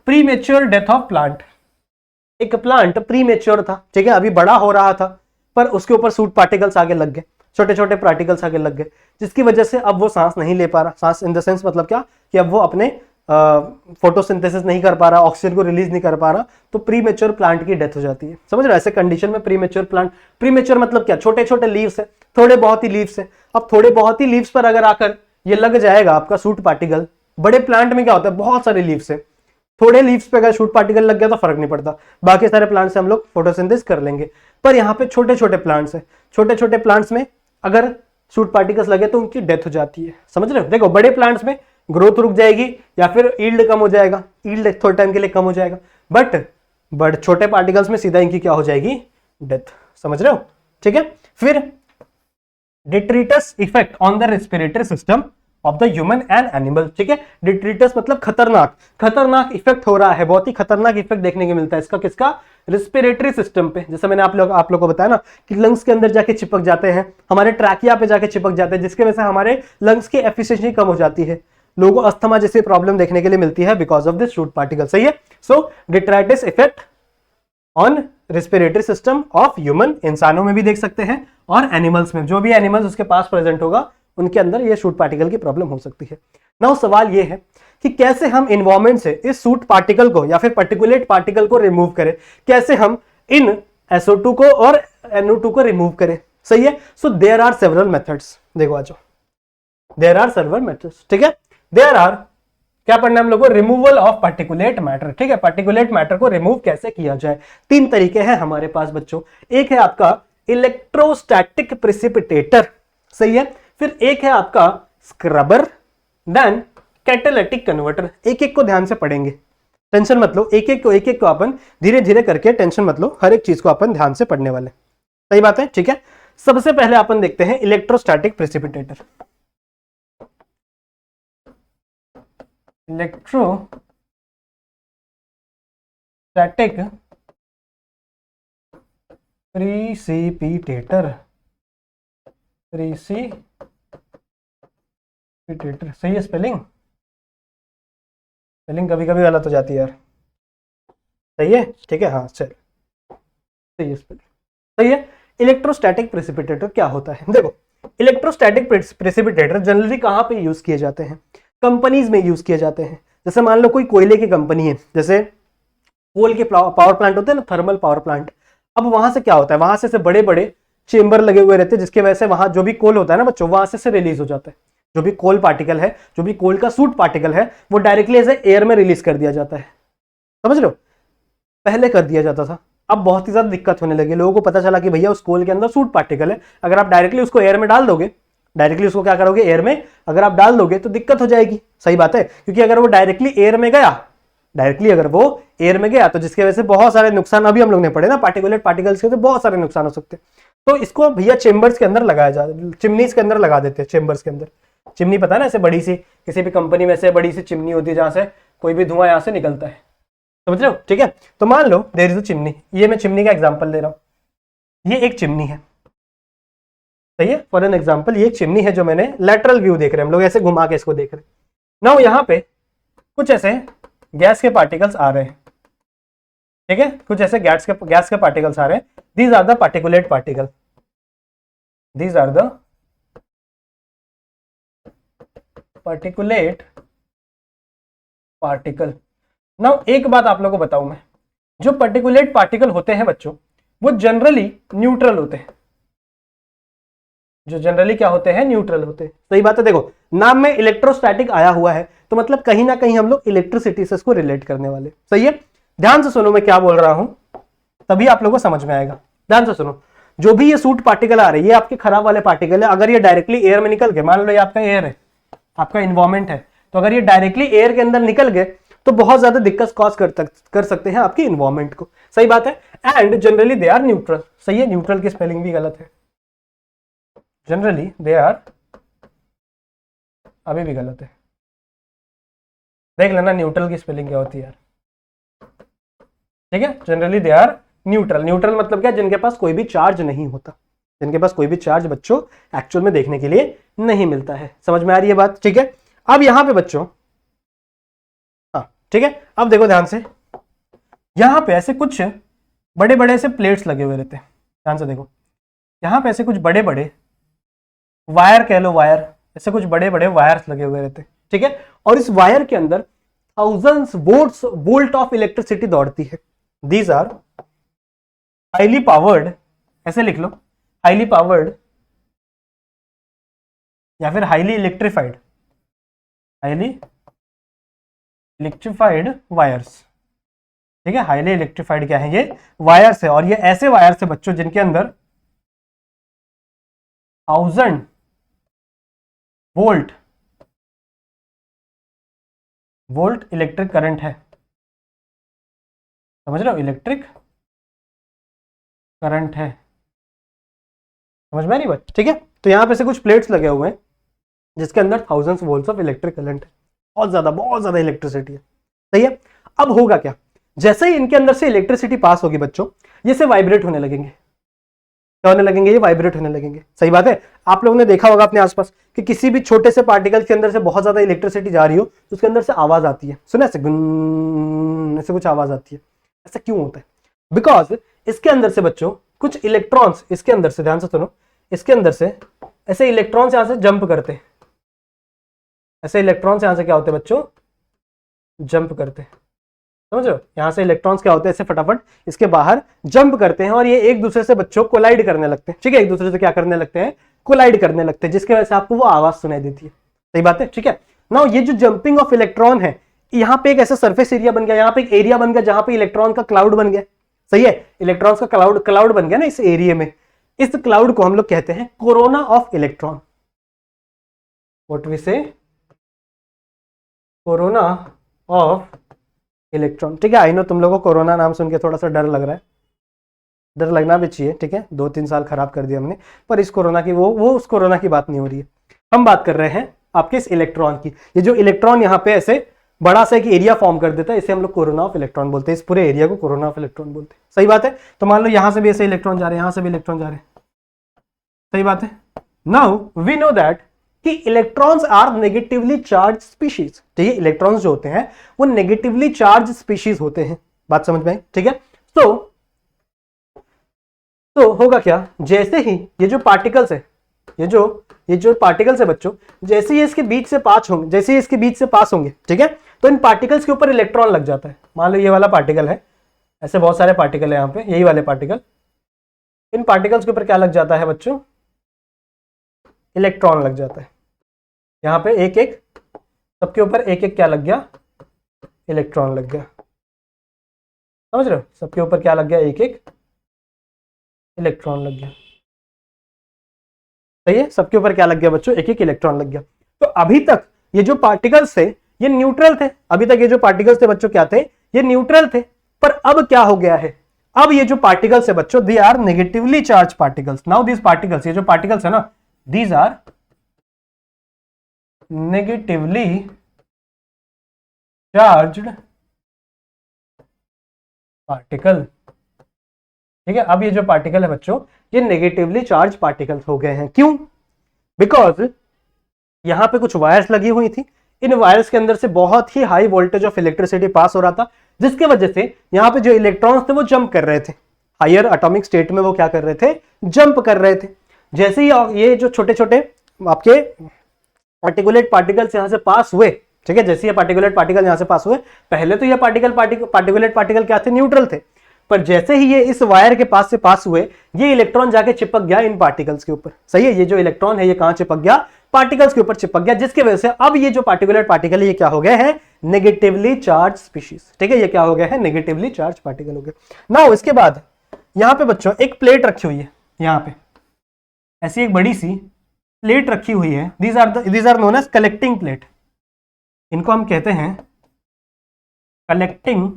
प्रीमेच्योर डेथ ऑफ प्लांट। एक प्लांट प्रीमेच्योर था, ठीक है, अभी बड़ा हो रहा था, पर उसके ऊपर शूट पार्टिकल्स आगे लग गए, छोटे छोटे पार्टिकल्स आगे लग गए, जिसकी वजह से अब वो सांस नहीं ले पा रहा। सांस इन द सेंस मतलब क्या कि अब वो अपने फोटोसिंथेसिस नहीं कर पा रहा, ऑक्सीजन को रिलीज नहीं कर पा रहा, तो प्रीमेच्योर प्लांट की डेथ हो जाती है। समझ रहे हो? ऐसे कंडीशन में प्रीमेच्योर प्लांट, प्रीमेच्योर मतलब क्या, छोटे छोटे लीव्स है, थोड़े बहुत ही लीव्स है। अब थोड़े बहुत ही लीव्स पर अगर आकर ये लग जाएगा आपका शूट पार्टिकल, बड़े प्लांट में क्या होता है, बहुत सारे लीव्स है, थोड़े लीव्स पे अगर शूट पार्टिकल लग गया तो फर्क नहीं पड़ता, बाकी सारे प्लांट्स से हम लोग फोटोसिंथेसिस कर लेंगे। पर यहाँ पे छोटे छोटे प्लांट्स है, छोटे छोटे प्लांट्स में अगर शूट पार्टिकल्स लगे तो उनकी डेथ हो जाती है। समझ रहे हो? देखो बड़े प्लांट्स में ग्रोथ रुक जाएगी या फिर ईल्ड कम हो जाएगा, ईल्ड थोड़े टाइम के लिए कम हो जाएगा, बट छोटे पार्टिकल्स में सीधा इनकी क्या हो जाएगी, डेथ। समझ रहे हो? ठीक है। फिर detritus effect on the respiratory system of the human and animal. ठीक है, डिट्रीटस मतलब खतरनाक, खतरनाक इफेक्ट हो रहा है, बहुत ही खतरनाक इफेक्ट देखने को मिलता है इसका, किसका, रेस्पिरेटरी सिस्टम पे। जैसे मैंने आप लोग को बताया ना कि लंग्स के अंदर जाके चिपक जाते हैं, हमारे ट्रैकिया पे जाके चिपक जाते हैं, जिसकी वजह से हमारे लंग्स की एफिशिएंसी कम हो जाती है, लोगों को अस्थमा जैसी प्रॉब्लम देखने के लिए मिलती है because of this soot particle. सही है। So detritus effect on respiratory system of human, इंसानों में भी देख सकते हैं और एनिमल्स में, जो भी एनिमल्स उसके पास प्रेजेंट होगा उनके अंदर ये शूट पार्टिकल की प्रॉब्लम हो सकती है। नाउ सवाल ये है कि कैसे हम इन्वायरमेंट से इस शूट पार्टिकल को या फिर पर्टिकुलेट पार्टिकल को रिमूव करें, कैसे हम इन SO2 को और NO2 को रिमूव करें। सही है। So there are several methods, देखो आ जाओ, देयर आर सेवरल मेथड्स। ठीक है, देयर आर, क्या पढ़ना है हम लोग को, रिमूवल ऑफ पार्टिकुलेट मैटर। ठीक है, पार्टिकुलेट मैटर को रिमूव कैसे किया जाए, तीन तरीके हैं हमारे पास बच्चों। एक है आपका इलेक्ट्रोस्टैटिक प्रेसिपिटेटर, सही है, फिर एक है आपका स्क्रबर, देन कैटालिटिक कन्वर्टर। एक एक को ध्यान से पढ़ेंगे, टेंशन मत लो, एक एक को अपन धीरे धीरे करके, टेंशन मत लो, हर एक चीज को अपन ध्यान से पढ़ने वाले। सही बात है। ठीक है, सबसे पहले अपन देखते हैं electrostatic precipitator. Electrostatic precipitator, precipitator, सही है स्पेलिंग, स्पेलिंग कभी कभी गलत हो जाती है यार। सही है, ठीक है, हाँ चल, सही है स्पेलिंग, सही है। इलेक्ट्रोस्टैटिक प्रेसिपिटेटर क्या होता है, देखो इलेक्ट्रोस्टैटिक प्रेसिपिटेटर जनरली कहाँ पे यूज किए जाते हैं, कंपनीज में यूज किए जाते हैं। जैसे मान लो कोई कोयले की कंपनी है, जैसे कोल के पावर प्लांट होते हैं ना, थर्मल पावर प्लांट, अब वहां से क्या होता है, वहां से बड़े बड़े चेंबर लगे हुए रहते हैं, जिसकी वजह से वहां जो भी कोल होता है ना बच्चों, वहां से रिलीज हो जाता है, जो भी कोल पार्टिकल है, जो भी कोल का सूट पार्टिकल है, वो डायरेक्टली एज एयर में रिलीज कर दिया जाता है। समझ लो, पहले कर दिया जाता था, अब बहुत ही ज्यादा दिक्कत होने लगी, लोगों को पता चला कि भैया उस कोल के अंदर सूट पार्टिकल है, अगर आप डायरेक्टली उसको एयर में डाल दोगे, डायरेक्टली उसको क्या करोगे, एयर में अगर आप डाल दोगे तो दिक्कत हो जाएगी। सही बात है, क्योंकि अगर वो डायरेक्टली एयर में गया, डायरेक्टली अगर वो एयर में गया तो जिसकी वजह से बहुत सारे नुकसान अभी हम लोग ने पढ़े ना, पार्टिकुलेट पार्टिकल्स के, तो बहुत सारे नुकसान हो सकते हैं। तो इसको भैया चेंबर्स के अंदर लगाया जाए, चिमनीज के अंदर लगा देते हैं, चेंबर्स के अंदर। चिमनी पता है ना, ऐसे बड़ी सी, किसी भी कंपनी में से बड़ी सी चिमनी होती है जहां से कोई भी धुआं यहां से निकलता है, समझ रहे हो? ठीक है, तो मान लो देयर इज अ चिमनी, ये मैं चिमनी का एग्जांपल दे रहा हूं, ये एक चिमनी है, सही है, फॉर एन एग्जांपल ये एक चिमनी है जो मैंने लेटरल व्यू देख रहे हैं हम लोग, ऐसे घुमा के इसको देख रहे हैं। नाउ यहाँ पे कुछ ऐसे गैस के पार्टिकल्स आ रहे हैं, ठीक है, कुछ ऐसे गैस के पार्टिकल्स आ रहे हैं, these are the particulate particle, these are the particulate particle. Now एक बात आप लोगों को बताऊं मैं, जो पार्टिकुलेट पार्टिकल होते हैं बच्चों, वो जनरली न्यूट्रल होते हैं, जो जनरली क्या होते हैं, न्यूट्रल होते हैं। सही बात है, देखो नाम में इलेक्ट्रोस्टैटिक आया हुआ है तो मतलब कहीं ना कहीं हम लोग इलेक्ट्रिसिटी से इसको रिलेट करने वाले। सही है, ध्यान से सुनो मैं क्या बोल रहा हूं, तभी आप लोगों को समझ में आएगा। ध्यान से सुनो, जो भी ये सूट पार्टिकल आ रहे हैं, ये आपके खराब वाले पार्टिकल है, अगर ये डायरेक्टली एयर में निकल गए, मान लो ये आपका एयर है, आपका इन्वायरमेंट है, तो अगर ये डायरेक्टली एयर के अंदर निकल गए तो बहुत ज्यादा दिक्कत कॉज कर सकते हैं आपके इन्वायरमेंट को। सही बात है, and generally they are neutral. सही है, न्यूट्रल की स्पेलिंग भी गलत है, जनरली दे आर, अभी भी गलत है, देख लेना न्यूट्रल की स्पेलिंग क्या होती है यार। ठीक है, generally they are neutral. Neutral मतलब क्या, जिनके पास कोई भी चार्ज नहीं होता, जिनके पास कोई भी चार्ज बच्चों एक्चुअल में देखने के लिए नहीं मिलता है। समझ में आ रही है बात? ठीक है, अब यहां पे बच्चों, हाँ ठीक है, अब देखो ध्यान से, यहां पे ऐसे कुछ बड़े बड़े से प्लेट्स लगे हुए रहते हैं, ध्यान से देखो, यहां पे ऐसे कुछ बड़े बड़े वायर कह लो, वायर, ऐसे कुछ बड़े बड़े वायर्स लगे हुए रहते हैं, ठीक है। और इस वायर के अंदर थाउजेंड्स वोल्ट ऑफ इलेक्ट्रिसिटी दौड़ती है। दीज आर हाईली पावर्ड, ऐसे लिख लो, हाईली पावर्ड या फिर highly electrified, highly electrified wires, ठीक है। हाईली इलेक्ट्रिफाइड क्या है, ये वायर्स है, और ये ऐसे वायर्स है बच्चों जिनके अंदर 1000 वोल्ट इलेक्ट्रिक करंट है, समझ रहे हो, इलेक्ट्रिक करंट है, समझ में नहीं बात, ठीक है। तो यहां पे से कुछ प्लेट्स लगे हुए हैं जिसके अंदर thousands volts of electric current है, बहुत ज्यादा इलेक्ट्रिसिटी है, सही है। अब होगा क्या, जैसे ही इनके अंदर से इलेक्ट्रिसिटी पास होगी बच्चों, ये से वाइब्रेट होने लगेंगे, क्या होने लगेंगे, ये वाइब्रेट होने लगेंगे, सही बात है। आप लोगों ने देखा होगा अपने आसपास कि किसी भी छोटे से पार्टिकल के अंदर से बहुत ज्यादा इलेक्ट्रिसिटी जा रही हो तो उसके अंदर से आवाज आती है, सुना, ऐसे गुन, ऐसे कुछ आवाज आती है। ऐसा क्यों होता है, बिकॉज इसके अंदर से बच्चों कुछ इलेक्ट्रॉन्स, इसके अंदर से, ध्यान से सुनो, इसके अंदर से ऐसे इलेक्ट्रॉन्स यहां से जंप करते हैं, ऐसे इलेक्ट्रॉन्स यहां से क्या होते हैं बच्चों, जंप करते हैं, समझ रहे हो। यहां से इलेक्ट्रॉन्स क्या होते हैं, ऐसे फटाफट इसके बाहर जंप करते हैं और ये एक दूसरे से बच्चों कोलाइड करने लगते हैं, ठीक है, एक दूसरे से क्या करने लगते हैं, कोलाइड करने लगते हैं, जिसकी वजह से आपको वो आवाज सुनाई देती है, सही बात है, ठीक है। नाउ ये जो जंपिंग ऑफ इलेक्ट्रॉन है, यहाँ पे एक ऐसा सरफेस एरिया बन गया, यहाँ पे एक एरिया बन गया जहां पे इलेक्ट्रॉन का क्लाउड बन गया, सही है, इलेक्ट्रॉन्स का क्लाउड बन गया ना इस एरिया में। इस क्लाउड को हम लोग कहते हैं corona of electron, what we say, corona of electron, ठीक है। आई नो तुम लोगों को कोरोना नाम सुन के थोड़ा सा डर लग रहा है, डर लगना भी चाहिए, ठीक है, 2-3 साल खराब कर दिया हमने, पर इस कोरोना की वो उस कोरोना की बात नहीं हो रही है, हम बात कर रहे हैं आपके इस इलेक्ट्रॉन की। ये जो इलेक्ट्रॉन यहाँ पे ऐसे बड़ा सा एक एरिया फॉर्म कर देता है, इसे हम लोग कोरोना ऑफ इलेक्ट्रॉन बोलते हैं, इस पूरे एरिया को कोरोना ऑफ इलेक्ट्रॉन बोलते हैं, सही बात है। तो मान लो यहां से भी ऐसे इलेक्ट्रॉन जा रहे हैं, यहां से भी इलेक्ट्रॉन जा रहे हैं, सही बात है। नाउ वी नो दैट कि electrons are negatively charge species, ठीक है, इलेक्ट्रॉन्स जो होते हैं वो नेगेटिवली चार्ज स्पीशीज होते हैं, बात समझ में आई, ठीक है। तो होगा क्या, जैसे ही ये जो पार्टिकल्स है, ये जो पार्टिकल्स है बच्चों, जैसे ही इसके बीच से पास होंगे, जैसे ही इसके बीच से पास होंगे, ठीक है, तो इन पार्टिकल्स के ऊपर इलेक्ट्रॉन लग जाता है। मान लो ये वाला पार्टिकल है, ऐसे बहुत सारे पार्टिकल है यहाँ पे, यही वाले पार्टिकल, इन पार्टिकल्स के ऊपर क्या लग जाता है बच्चों, इलेक्ट्रॉन लग जाता है। यहाँ पे एक एक, सबके ऊपर एक एक क्या लग गया, इलेक्ट्रॉन लग गया, समझ रहे हो, सबके ऊपर क्या लग गया, एक एक इलेक्ट्रॉन लग गया, सही है, सबके ऊपर क्या लग गया बच्चों, एक एक इलेक्ट्रॉन लग गया। तो अभी तक ये जो पार्टिकल्स थे ये न्यूट्रल थे, अभी तक ये जो पार्टिकल्स थे बच्चों क्या थे, ये न्यूट्रल थे, पर अब क्या हो गया है, अब ये जो पार्टिकल्स है बच्चों, they are negatively charge particles. Now these particles, ये जो पार्टिकल्स है ना, these are negatively charged particle, ठीक है। अब ये जो पार्टिकल है बच्चों, ये नेगेटिवली चार्ज पार्टिकल्स हो गए हैं, क्यों, बिकॉज यहां पे कुछ वायर्स लगी हुई थी, इन वायर्स के अंदर से बहुत ही high voltage of electricity pass हो रहा था, जिसके वजह से यहां पे जो इलेक्ट्रॉन्स थे वो जंप कर रहे थे, हायर एटॉमिक स्टेट में वो क्या कर रहे थे, जंप कर रहे थे। जैसे ही ये जो छोटे छोटे आपके पार्टिकुलेट पार्टिकल्स यहां से पास हुए, ठीक है, जैसे ये पार्टिकुलेट पार्टिकल यहां से पास हुए, पहले तो ये पार्टिकुलेट पार्टिकल क्या थे, न्यूट्रल थे, पर जैसे ही ये इस वायर के पास से पास हुए, ये इलेक्ट्रॉन जाके चिपक गया इन पार्टिकल्स के ऊपर, सही है, ये जो इलेक्ट्रॉन है ये कहां चिपक गया, पार्टिकल्स के ऊपर चिपक गया, जिसकी वजह से अब ये जो पार्टिकुलर पार्टिकल है ये क्या हो गए हैं, नेगेटिवली चार्ज स्पीशीज, ठीक है, ये क्या हो गया है, नेगेटिवली चार्ज पार्टिकल हो गए। नाउ इसके बाद यहां पे बच्चों एक प्लेट रखी हुई है, यहां पे ऐसी एक बड़ी सी प्लेट रखी हुई है, these are known as collecting plate, इनको हम कहते हैं कलेक्टिंग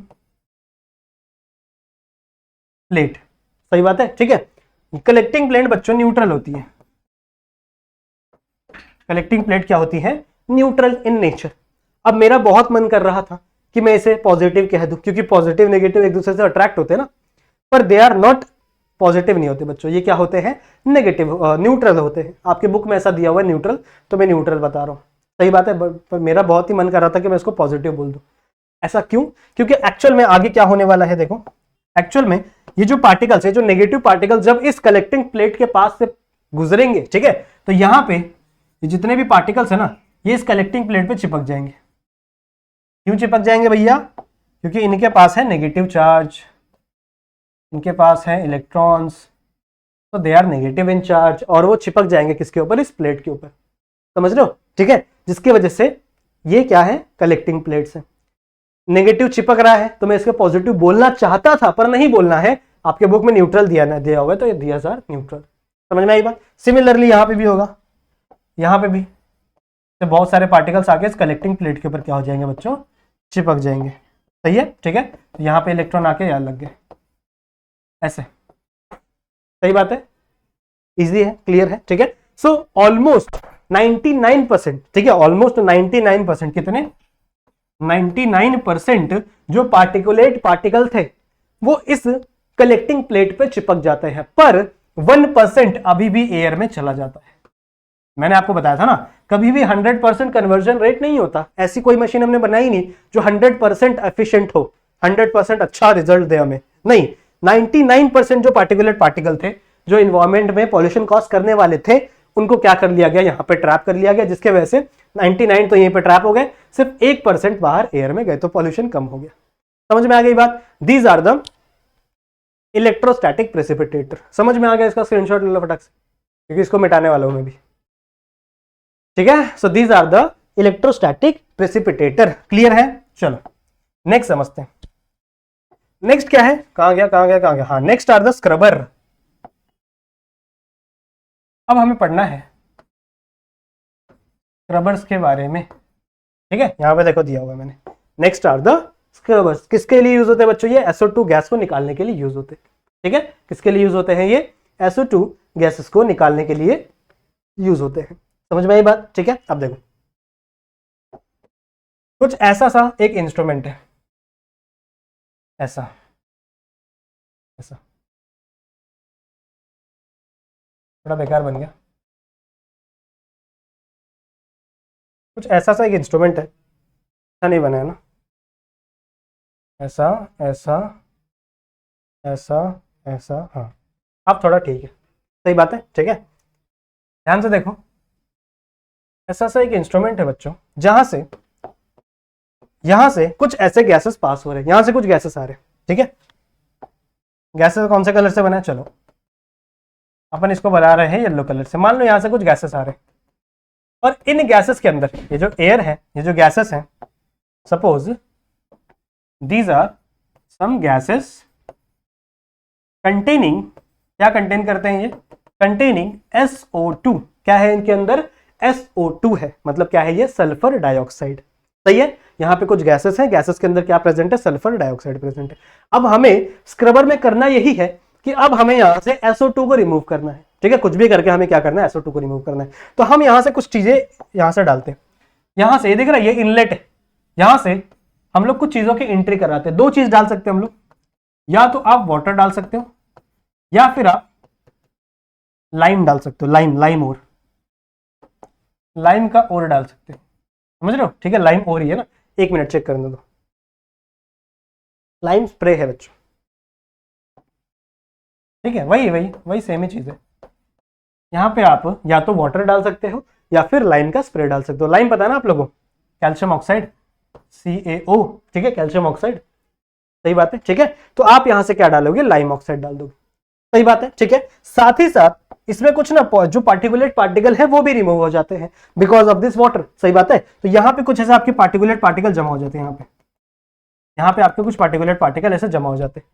प्लेट, सही बात है, ठीक है। कलेक्टिंग प्लेट बच्चों न्यूट्रल होती है, कलेक्टिंग प्लेट क्या होती है, न्यूट्रल इन नेचर। अब मेरा बहुत मन कर रहा था कि मैं इसे पॉजिटिव कह दूं, क्योंकि पॉजिटिव नेगेटिव एक दूसरे से अट्रैक्ट होते हैं ना, पर दे आर नॉट पॉजिटिव, नहीं होते बच्चों, ये क्या होते हैं, नेगेटिव, न्यूट्रल होते हैं। आपके बुक में ऐसा दिया हुआ है न्यूट्रल, तो मैं न्यूट्रल बता रहा हूँ, सही बात है, पर मेरा बहुत ही मन कर रहा था कि मैं इसको पॉजिटिव बोल दूं। ऐसा क्यों, क्योंकि एक्चुअल में आगे क्या होने वाला है, देखो, एक्चुअल में ये जो पार्टिकल्स है, जो नेगेटिव पार्टिकल जब इस कलेक्टिंग प्लेट के पास से गुजरेंगे, ठीक है। तो यहां पे ये जितने भी पार्टिकल्स है ना, ये इस कलेक्टिंग प्लेट पे चिपक जाएंगे। क्यों चिपक जाएंगे भैया? क्योंकि इनके पास है नेगेटिव चार्ज, इनके पास है इलेक्ट्रॉन्स, तो they are negative in charge, और वो चिपक जाएंगे किसके ऊपर? इस प्लेट के ऊपर, समझ रहे हो, ठीक है। जिसकी वजह से ये क्या है? कलेक्टिंग प्लेट्स है। नेगेटिव चिपक रहा है तो मैं इसके पॉजिटिव बोलना चाहता था पर नहीं बोलना है, आपके बुक में न्यूट्रल दिया हुआ है, तो ये दिया आर न्यूट्रल। समझ में आई बात? सिमिलरली यहां पे भी होगा, यहां पे भी तो बहुत सारे पार्टिकल्स आके इस कलेक्टिंग प्लेट के ऊपर क्या हो जाएंगे बच्चों? चिपक जाएंगे। सही है, ठीक है। तो यहां पे इलेक्ट्रॉन आके यार लग गए ऐसे। सही बात है, इजी है, क्लियर है, ठीक है। सो ऑलमोस्ट 99%, ठीक है, ऑलमोस्ट 99%, कितने? 99% जो पार्टिकुलेट पार्टिकल थे वो इस कलेक्टिंग प्लेट पे चिपक जाते हैं, पर 1% अभी भी एयर में चला जाता है। मैंने आपको बताया था ना, कभी भी 100% कन्वर्जन रेट नहीं होता। ऐसी कोई मशीन हमने बनाई नहीं जो 100% एफिशिएंट हो, 100% अच्छा रिजल्ट दे हमें, नहीं। 99% जो पार्टिकुलेट पार्टिकल थे, जो इन्वायरमेंट में पॉल्यूशन कॉज करने वाले थे, उनको क्या कर लिया गया? यहां पे ट्रैप कर लिया गया, जिसके वजह से 99 तो यहीं पे ट्रैप हो गए, सिर्फ 1% बाहर एयर में गए, तो पॉल्यूशन कम हो गया। समझ में आ गई बात? These are the electrostatic precipitator. समझ में आ गया? इसका स्क्रीनशॉट ले लो फटाक से, क्योंकि इसको मिटाने वाला हूं मैं भी, ठीक है। So these are the electrostatic precipitator. Clear है? चलो नेक्स्ट समझते हैं। नेक्स्ट क्या है? कहां गया? हाँ, नेक्स्ट आर द स्क्रबर। अब हमें पढ़ना है स्क्रबर्स के बारे में, ठीक है। यहां पे देखो दिया हुआ मैंने, नेक्स्ट आर द स्क्रबर्स। किसके लिए यूज होते हैं बच्चों? ये SO2 गैस को निकालने के लिए यूज होते हैं, ठीक है। किसके लिए यूज होते हैं? ये SO2 गैसेस को निकालने के लिए यूज होते हैं। समझ में आई बात? ठीक है। अब देखो, कुछ ऐसा सा एक इंस्ट्रूमेंट है, ऐसा ऐसा, थोड़ा बेकार बन गया। कुछ ऐसा सा एक इंस्ट्रूमेंट है, ऐसा नहीं बना है ना, ऐसा ऐसा ऐसा ऐसा, हाँ अब थोड़ा ठीक है, सही बात है, ठीक है। ध्यान से देखो, ऐसा सा एक इंस्ट्रूमेंट है बच्चों, यहां से कुछ ऐसे गैसेस पास हो रहे हैं, यहां से कुछ गैसेस आ रहे हैं, ठीक है। गैसेस कौन से कलर से बना है? चलो अपन इसको बना रहे हैं येलो कलर से। मान लो यहां से कुछ गैसेस आ रहे हैं, और इन गैसेस के अंदर ये जो एयर है, ये जो गैसेस हैं, suppose these are some gases containing, क्या कंटेन करते हैं ये? Containing SO2। क्या है इनके अंदर? SO2 है, मतलब क्या है ये? Sulphur dioxide. सही है। यहां पे कुछ गैसेस हैं, गैसेस के अंदर क्या प्रेजेंट है? सल्फर डाइऑक्साइड प्रेजेंट है। अब हमें स्क्रबर में करना यही है कि अब हमें यहां से SO2 को रिमूव करना है, ठीक है। कुछ भी करके हमें क्या करना है? SO2 को रिमूव करना है। तो हम यहां से कुछ चीजें यहां से डालते हैं, यहां से, ये दिख रहा है, ये इनलेट है, यहां से हम लोग कुछ चीजों की एंट्री कराते हैं। दो चीज डाल सकते हैं हम लोग, या तो आप वाटर डाल सकते हो, या फिर आप लाइम डाल सकते हो, लाइम और लाइम का और डाल सकते हो, समझ रहे हो, ठीक है। लाइम और ही है ना, एक मिनट चेक करने दो। लाइम स्प्रे है बच्चों, ठीक है, वही सेम ही चीज है। यहां पे आप या तो वाटर डाल सकते हो या फिर लाइम का स्प्रे डाल सकते हो। लाइम पता है ना आप लोगों को, कैल्शियम ऑक्साइड, CaO, ठीक है, कैल्शियम ऑक्साइड, सही बात है, ठीक है। तो आप यहां से क्या डालोगे? लाइम ऑक्साइड डाल दोगे, सही बात है, ठीक है। साथ ही साथ इसमें कुछ ना जो पार्टिकुलेट पार्टिकल है वो भी रिमूव हो जाते हैं बिकॉज ऑफ दिस वाटर, सही बात है। तो यहां पे कुछ ऐसे आपके पार्टिकुलेट पार्टिकल जमा हो जाते हैं, यहाँ पे आपके कुछ पार्टिकुलेट पार्टिकल ऐसे जमा हो जाते हैं।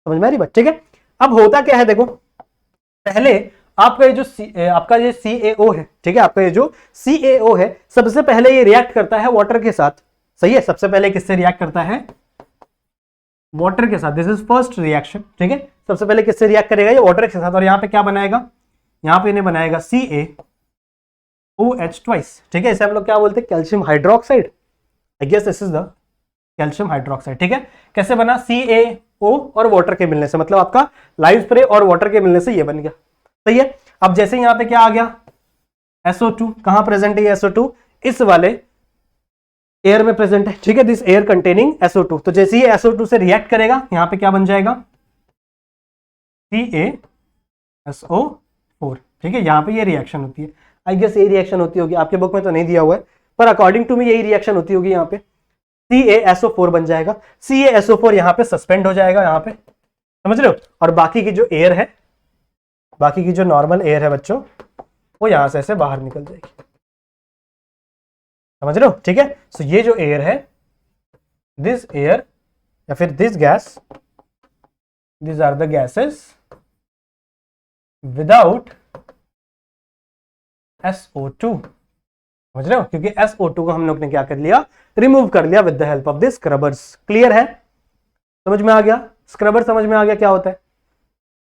समझ में आ रही बात? ठीक है। अब होता क्या है देखो, पहले आपका ये जो आपका ये CaO है, ठीक है, आपका ये जो CaO है, सबसे पहले ये रिएक्ट करता है वाटर के साथ, सही है। सबसे पहले किससे रिएक्ट करता है? वाटर के साथ। दिस इज फर्स्ट रिएक्शन, ठीक है। सबसे पहले किससे रिएक्ट करेगा? ये वाटर के साथ। और यहाँ पे क्या बनाएगा? यहाँ पे इन्हें बनाएगा CaOH ट्वाइस, ठीक है। इसे हम लोग क्या बोलते हैं? Calcium hydroxide. I guess this is the calcium hydroxide, ठीक है। कैसे बना? CaO और वाटर के मिलने से, मतलब आपका लाइव स्प्रे और वाटर के मिलने से ये बन गया, सही है। अब जैसे यहाँ पे क्या आ गया? SO2। कहां प्रेजेंट है SO2? इस वाले एयर में प्रेजेंट है, ठीक है। This air containing SO2। तो जैसे ही SO2 से रिएक्ट करेगा, यहां पे क्या बन जाएगा? CaSO4, 4। ठीक है, यहाँ पे ये रिएक्शन होती है। आई गेस ये रिएक्शन होती होगी, आपके बुक में तो नहीं दिया हुआ है, पर अकॉर्डिंग टू मी यही रिएक्शन होती होगी। यहाँ पे CaSO4 बन जाएगा। CaSO4 यहाँ पे सस्पेंड हो जाएगा, यहाँ पे समझ रहे हो, और बाकी की जो एयर है, बाकी की जो नॉर्मल एयर है बच्चों, वो यहां से ऐसे बाहर निकल जाएगी। समझ रहे हो? ठीक है, सो ये जो एयर है, दिस एयर या फिर this gas, these are the gases without SO2। समझ रहे हो? क्योंकि SO2 को हम लोग ने क्या कर लिया, रिमूव कर लिया with the help of this scrubbers. Clear है? समझ में आ गया? स्क्रबर समझ में आ गया क्या होता है?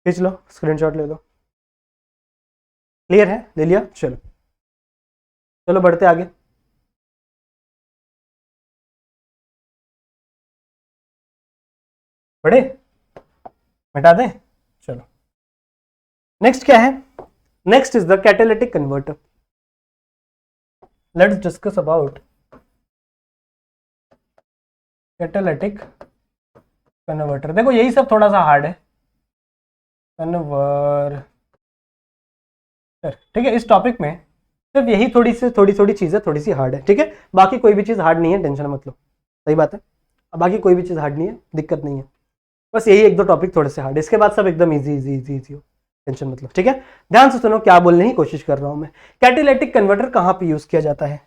खींच लो, स्क्रीनशॉट ले लो। क्लियर है? ले लिया? चलो चलो बढ़ते आगे। बढ़े? मिटा दें? चलो नेक्स्ट क्या है? Next is the catalytic converter. Let's discuss about catalytic converter. देखो यही सब थोड़ा सा हार्ड है, कन्वर्टर। ठीक है, इस टॉपिक में सिर्फ यही थोड़ी चीजें थोड़ी सी हार्ड है। ठीक है, बाकी कोई भी चीज हार्ड नहीं है, टेंशन मत लो। सही बात है, बाकी कोई भी चीज हार्ड नहीं है, दिक्कत नहीं है, बस यही एक दो टॉपिक थोड़े से हार्ड है। इसके बाद सब एकदम इजी इजी इजी इजी हो, टेंशन मतलब। ठीक है, ध्यान से सुनो, क्या बोलने की कोशिश कर रहा हूं मैं। कैटालिटिक कन्वर्टर कहां पे यूज किया जाता है?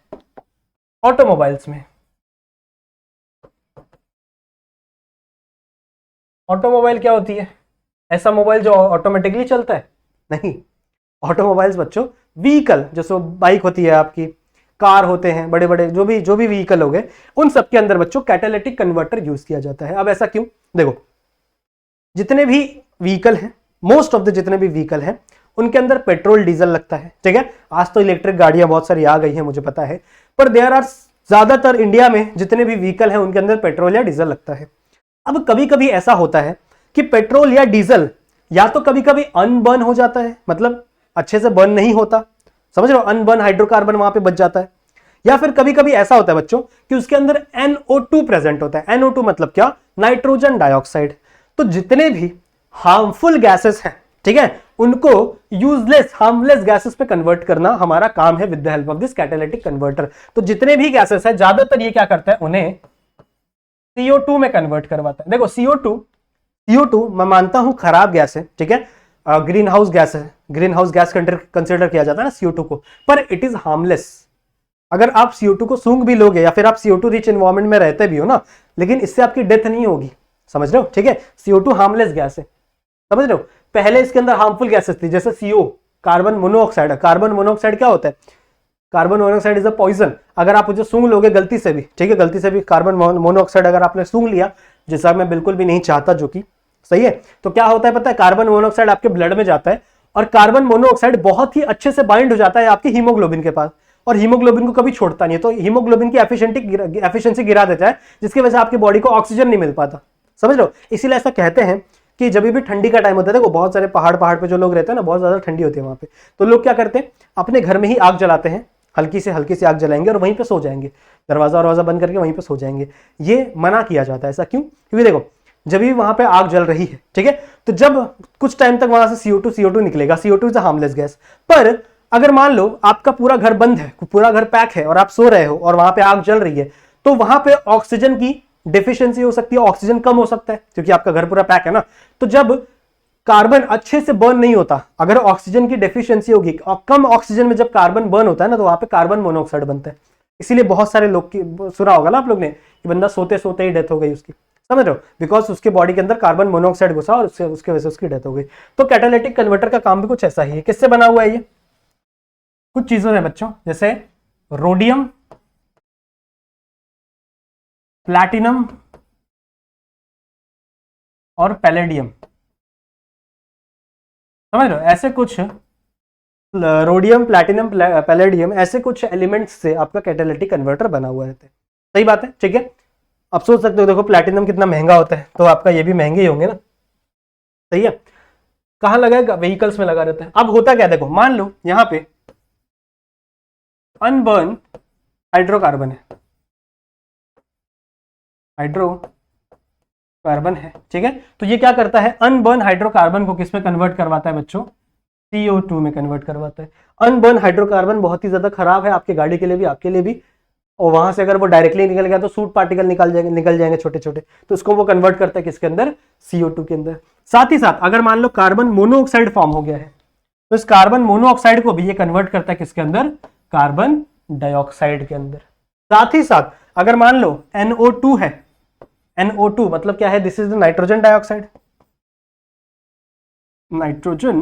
ऑटोमोबाइल्स में। ऑटोमोबाइल क्या होती है? ऐसा मोबाइल जो ऑटोमेटिकली चलता है? नहीं, ऑटोमोबाइल्स बच्चों व्हीकल, जैसे बाइक होती है आपकी, कार होते हैं, बड़े बड़े जो भी व्हीकल हो गए, उन सब के अंदर बच्चों कैटालिटिक कन्वर्टर यूज किया जाता है। अब ऐसा क्यों? देखो, जितने भी व्हीकल हैं, मोस्ट ऑफ द जितने भी व्हीकल हैं, उनके अंदर पेट्रोल डीजल लगता है। ठीक है, आज तो इलेक्ट्रिक गाड़ियां बहुत सारी आ गई हैं, मुझे पता है, पर देयर आर ज्यादातर इंडिया में जितने भी व्हीकल हैं उनके अंदर पेट्रोल या डीजल लगता है। अब कभी कभी ऐसा होता है कि पेट्रोल या डीजल या तो कभी कभी अनबर्न हो जाता है, मतलब अच्छे से बर्न नहीं होता, समझ रहे हो, अनबर्न हाइड्रोकार्बन वहां पे बच जाता है, या फिर कभी कभी ऐसा होता है बच्चों कि उसके अंदर NO2 प्रेजेंट होता है। NO2 मतलब क्या? Nitrogen dioxide. तो जितने भी हार्मफुल गैसेस हैं, ठीक है, उनको यूजलेस हार्मलेस गैसेस पे कन्वर्ट करना हमारा काम है with the help of this catalytic converter. तो जितने भी गैसेस हैं, ज्यादातर ये क्या करता है, उन्हें CO2 में कन्वर्ट करवाता है। देखो CO2 मैं मानता हूं खराब गैस है, ठीक है, ग्रीन हाउस गैस है, ग्रीन हाउस गैस कंसिडर किया जाता है ना CO2 को, पर इट इज हार्मलेस। अगर आप CO2 को सूंघ भी लोगे या फिर आप CO2 रिच एनवायरमेंट में रहते भी हो ना, लेकिन इससे आपकी डेथ नहीं होगी। समझ रहे हो? ठीक है, CO2 हार्मलेस गैस है, समझ रहे हो। पहले इसके अंदर हार्मफुल गैसेस थी, जैसे CO, carbon monoxide. Carbon monoxide क्या होता है? Carbon monoxide is a poison. अगर आप मुझे सूंघ लोगे गलती से भी, ठीक है, गलती से भी कार्बन मोनोऑक्साइड अगर आपने सूंघ लिया, जैसा मैं बिल्कुल भी नहीं चाहता, जो कि सही है, तो क्या होता है पता है? कार्बन मोनोऑक्साइड आपके ब्लड में जाता है, और कार्बन मोनोऑक्साइड बहुत ही अच्छे से बाइंड हो जाता है आपकी हीमोग्लोबिन के पास, और हीमोग्लोबिन को कभी छोड़ता नहीं है, तो हीमोग्लोबिन की एफिशिएंसी गिरा देता है, जिसकी वजह से आपकी बॉडी को ऑक्सीजन नहीं मिल पाता। समझ लो, इसीलिए ऐसा कहते हैं कि जब भी ठंडी का टाइम होता है, देखो बहुत सारे पहाड़ पे जो लोग रहते हैं ना, बहुत ज्यादा ठंडी होती है वहां पे, तो लोग क्या करते हैं, अपने घर में ही आग जलाते हैं, हल्की से आग जलाएंगे और वहीं पे सो जाएंगे, दरवाजा बंद करके वहीं पे सो जाएंगे। ये मना किया जाता है। ऐसा क्यों? क्योंकि देखो, जब भी वहां पे आग जल रही है, ठीक है, तो जब कुछ टाइम तक वहां से CO2 निकलेगा, CO2 is a harmless gas. पर अगर मान लो आपका पूरा घर बंद है, पूरा घर पैक है, और आप सो रहे हो और वहां पे आग जल रही है, तो वहां पे ऑक्सीजन की डिफिशियंसी हो सकती है, ऑक्सीजन कम हो सकता है, क्योंकि आपका घर पूरा पैक है ना। तो जब कार्बन अच्छे से बर्न नहीं होता, अगर ऑक्सीजन की डेफिशिएंसी होगी, और कम ऑक्सीजन में जब कार्बन बर्न होता है ना, तो वहां पे कार्बन मोनोऑक्साइड बनता है। इसीलिए बहुत सारे लोग की सुना होगा ना आप लोग ने कि बंदा सोते सोते ही डेथ हो गई उसकी, समझ रहे हो, बिकॉज उसके बॉडी के अंदर कार्बन मोनोऑक्साइड घुसा और उसके वजह से उसकी डेथ हो गई। तो कैटालिटिक कन्वर्टर का काम भी कुछ ऐसा ही है। किससे बना हुआ है ये? कुछ चीजों से बच्चों, जैसे रोडियम, प्लैटिनम और पैलेडियम। समझ रहे हो? ऐसे कुछ रोडियम, प्लैटिनम, पैलेडियम, ऐसे कुछ एलिमेंट्स से आपका कैटालिटिक कन्वर्टर बना हुआ रहता है। सही बात है, ठीक है। अब सोच सकते हो, देखो प्लैटिनम कितना महंगा होता है, तो आपका ये भी महंगे ही होंगे ना, सही है। कहां लगा? व्हीकल्स में लगा रहता है। अब होता क्या, देखो मान लो यहां पे अनबर्न हाइड्रोकार्बन है, हाइड्रोकार्बन है, ठीक है, तो ये क्या करता है? अनबर्न हाइड्रोकार्बन को किस में कन्वर्ट करवाता है बच्चों? CO2 में कन्वर्ट करवाता है। अनबर्न हाइड्रोकार्बन बहुत ही ज्यादा खराब है आपके गाड़ी के लिए भी, आपके लिए भी, और वहां से अगर वो डायरेक्टली निकल गया तो सूट पार्टिकल निकल जाएंगे छोटे छोटे, तो उसको वो कन्वर्ट करता है किसके अंदर, CO2 के अंदर। साथ ही साथ अगर मान लो कार्बन मोनोऑक्साइड फॉर्म हो गया है तो इस कार्बन मोनोऑक्साइड को भी ये कन्वर्ट करता है किसके अंदर, कार्बन डाइऑक्साइड के अंदर। साथ ही साथ अगर मान लो NO2 है, NO2 मतलब क्या है, this is the nitrogen dioxide, nitrogen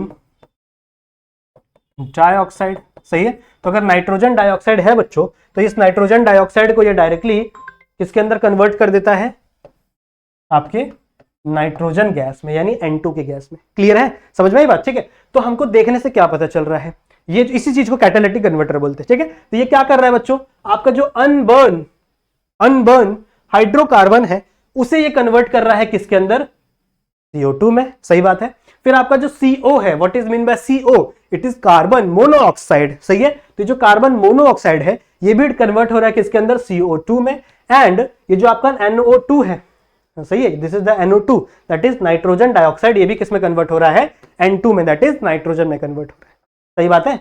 dioxide, सही है। तो अगर नाइट्रोजन डाइऑक्साइड है बच्चों, तो इस नाइट्रोजन डाइऑक्साइड को ये डायरेक्टली किसके अंदर कन्वर्ट कर देता है, आपके नाइट्रोजन गैस में, यानी N2 के गैस में। क्लियर है, समझ में आई बात, ठीक है। तो हमको देखने से क्या पता चल रहा है, ये इसी चीज को कैटालिटिक कन्वर्टर बोलते हैं, ठीक है। तो ये क्या कर रहा है बच्चों, आपका जो अनबर्न हाइड्रोकार्बन है उसे ये कन्वर्ट कर रहा है किसके अंदर, CO2 में, सही बात है। फिर आपका जो CO है, what is mean by CO, it is carbon monoxide, सही है। तो जो कार्बन मोनोऑक्साइड है ये भी कन्वर्ट हो रहा है किसके अंदर, CO2 में। एंड ये जो आपका NO2 है, सही है, this is the NO2 that is nitrogen dioxide, ये भी किसमें कन्वर्ट हो रहा है, N2 में, दैट इज नाइट्रोजन में कन्वर्ट हो रहा है। सही बात है,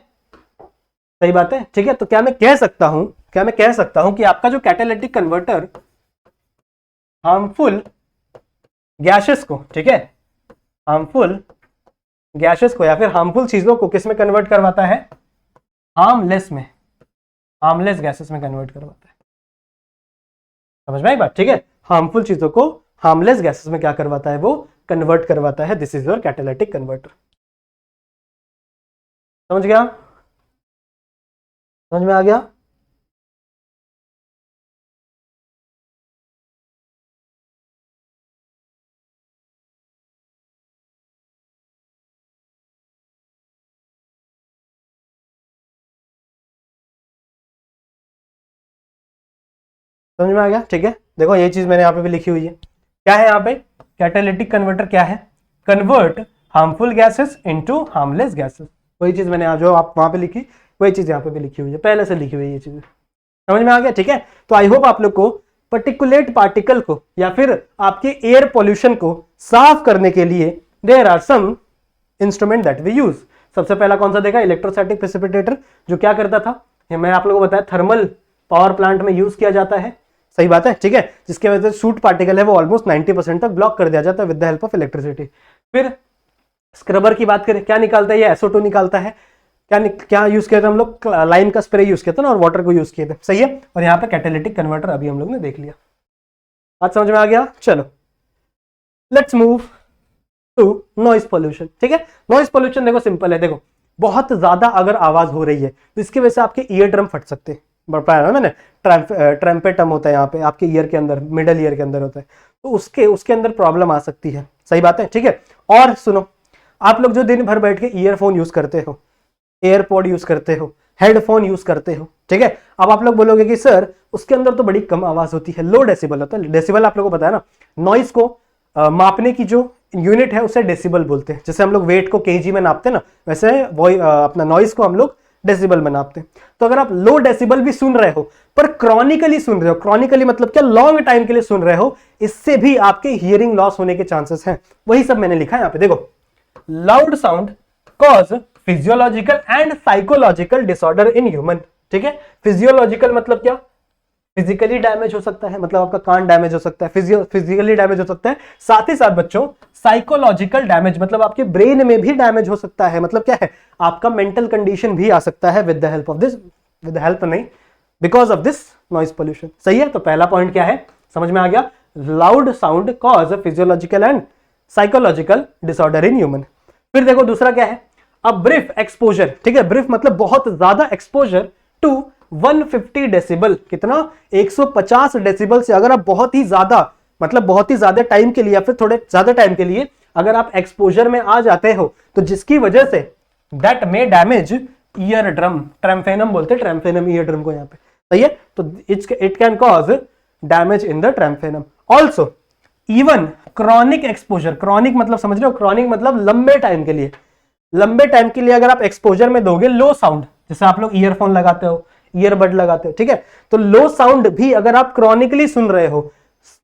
सही बात है, ठीक है। तो क्या मैं कह सकता हूं कि आपका जो कैटालिटिक कन्वर्टर हार्मफुल गैसेस को, ठीक है, हार्मफुल गैसेस को या फिर हार्मफुल चीजों को किस में कन्वर्ट करवाता है, हार्मलेस में, हार्मलेस गैसेस में कन्वर्ट करवाता है। समझ में आई बात, ठीक है। हार्मफुल चीजों को हार्मलेस गैसेस में क्या करवाता है, वो कन्वर्ट करवाता है। This is your catalytic converter. समझ गया, समझ में आ गया। समझ में आ गया, ठीक है। देखो ये चीज मैंने यहाँ पे भी लिखी हुई है, क्या है यहाँ पे, कैटालिटिक कन्वर्टर क्या है, convert harmful gases into harmless gases. वही चीज मैंने जो आप वहां पे लिखी वही चीज यहाँ पे भी लिखी हुई है, पहले से लिखी हुई है ये चीज। समझ में आ गया, ठीक है। तो आई होप आप लोग को पर्टिकुलेट पार्टिकल को या फिर आपके एयर पॉल्यूशन को साफ करने के लिए there are some instrument that we use. सबसे पहला कौन सा देखा, इलेक्ट्रोस्टैटिक प्रेसिपिटेटर, जो क्या करता था, ये मैं आप लोगों को बताया थर्मल पावर प्लांट में यूज किया जाता है, सही बात है, ठीक है। जिसके वजह से सूट पार्टिकल है वो ऑलमोस्ट 90% तक ब्लॉक कर दिया जाता है with the help of electricity. फिर स्क्रबर की बात करें, क्या निकालता है, ये SO2 निकालता है। क्या यूज किया था हम लोग, लाइम का स्प्रे यूज किया था ना, और वाटर को यूज किए थे, सही है। और यहाँ पे कैटालिटिक कन्वर्टर अभी हम लोग ने देख लिया, बात समझ में आ गया। चलो let's move to noise pollution, ठीक है। नॉइस पोल्यूशन देखो सिंपल है, देखो बहुत ज्यादा अगर आवाज हो रही है तो इसकी वजह से आपके ईयर ड्रम फट सकते हैं, बताया ना मैंने, ट्रम्पेटम होता है यहाँ पे आपके ईयर के अंदर, मिडल ईयर के अंदर होता है, तो उसके अंदर प्रॉब्लम आ सकती है, सही बात है, ठीक है। और सुनो, आप लोग जो दिन भर बैठ के ईयरफोन यूज करते हो, एयरपॉड यूज करते हो, हेडफोन यूज करते हो, ठीक है। अब आप लोग बोलोगे कि सर उसके अंदर तो बड़ी कम आवाज होती है, लो डेसिबल होता है। डेसिबल आप लोगों को पता है ना, नॉइस को मापने की जो यूनिट है उसे डेसिबल बोलते हैं। जैसे हम लोग वेट को केजी में नापते हैं ना, वैसे वो अपना नॉइस को हम लोग डेसिबल में नापते हैं। तो अगर आप लो डेसिबल भी सुन रहे हो पर क्रॉनिकली सुन रहे हो, क्रॉनिकली मतलब क्या, लॉन्ग टाइम के लिए सुन रहे हो, इससे भी आपके हियरिंग लॉस होने के चांसेस हैं। वही सब मैंने लिखा है यहाँ पे, देखो, loud sound cause physiological and psychological disorder in human, ठीक है। फिजियोलॉजिकल मतलब क्या, फिजिकली डैमेज हो सकता है, मतलब आपका कान डैमेज हो सकता है, फिजिकली डैमेज हो सकता है। साथ ही साथ बच्चों साइकोलॉजिकल डैमेज मतलब आपके ब्रेन में भी डैमेज हो सकता है, मतलब क्या है, आपका मेंटल कंडीशन भी आ सकता है with the help of this, with the help नहीं, because of this noise pollution, सही है। तो पहला पॉइंट क्या है, समझ में आ गया, loud sound cause physiological and psychological disorder in human. फिर देखो दूसरा क्या है, अब ब्रीफ एक्सपोजर, ठीक है, ब्रीफ मतलब बहुत ज्यादा एक्सपोजर टू 150 डेसिबल, कितना, 150 डेसिबल से अगर आप बहुत ही ज्यादा, मतलब बहुत ही ज्यादा टाइम के लिए या फिर थोड़े ज्यादा टाइम के लिए अगर आप एक्सपोजर में आ जाते हो, तो जिसकी वजह से that may damage ear drum, tympanum बोलते हैं ट्रैम्फेनम ईयर ड्रम को यहाँ पे, सही है। तो it can cause damage in the tympanum. Also even chronic exposure, chronic मतलब समझ रहे हो, क्रॉनिक मतलब लंबे टाइम के लिए, लंबे टाइम के लिए अगर आप एक्सपोजर में दोगे लो साउंड, जैसे आप लोग ईयरफोन लगाते हो, ईयरबड लगाते हो, ठीक है, तो लो साउंड भी अगर आप क्रॉनिकली सुन रहे हो,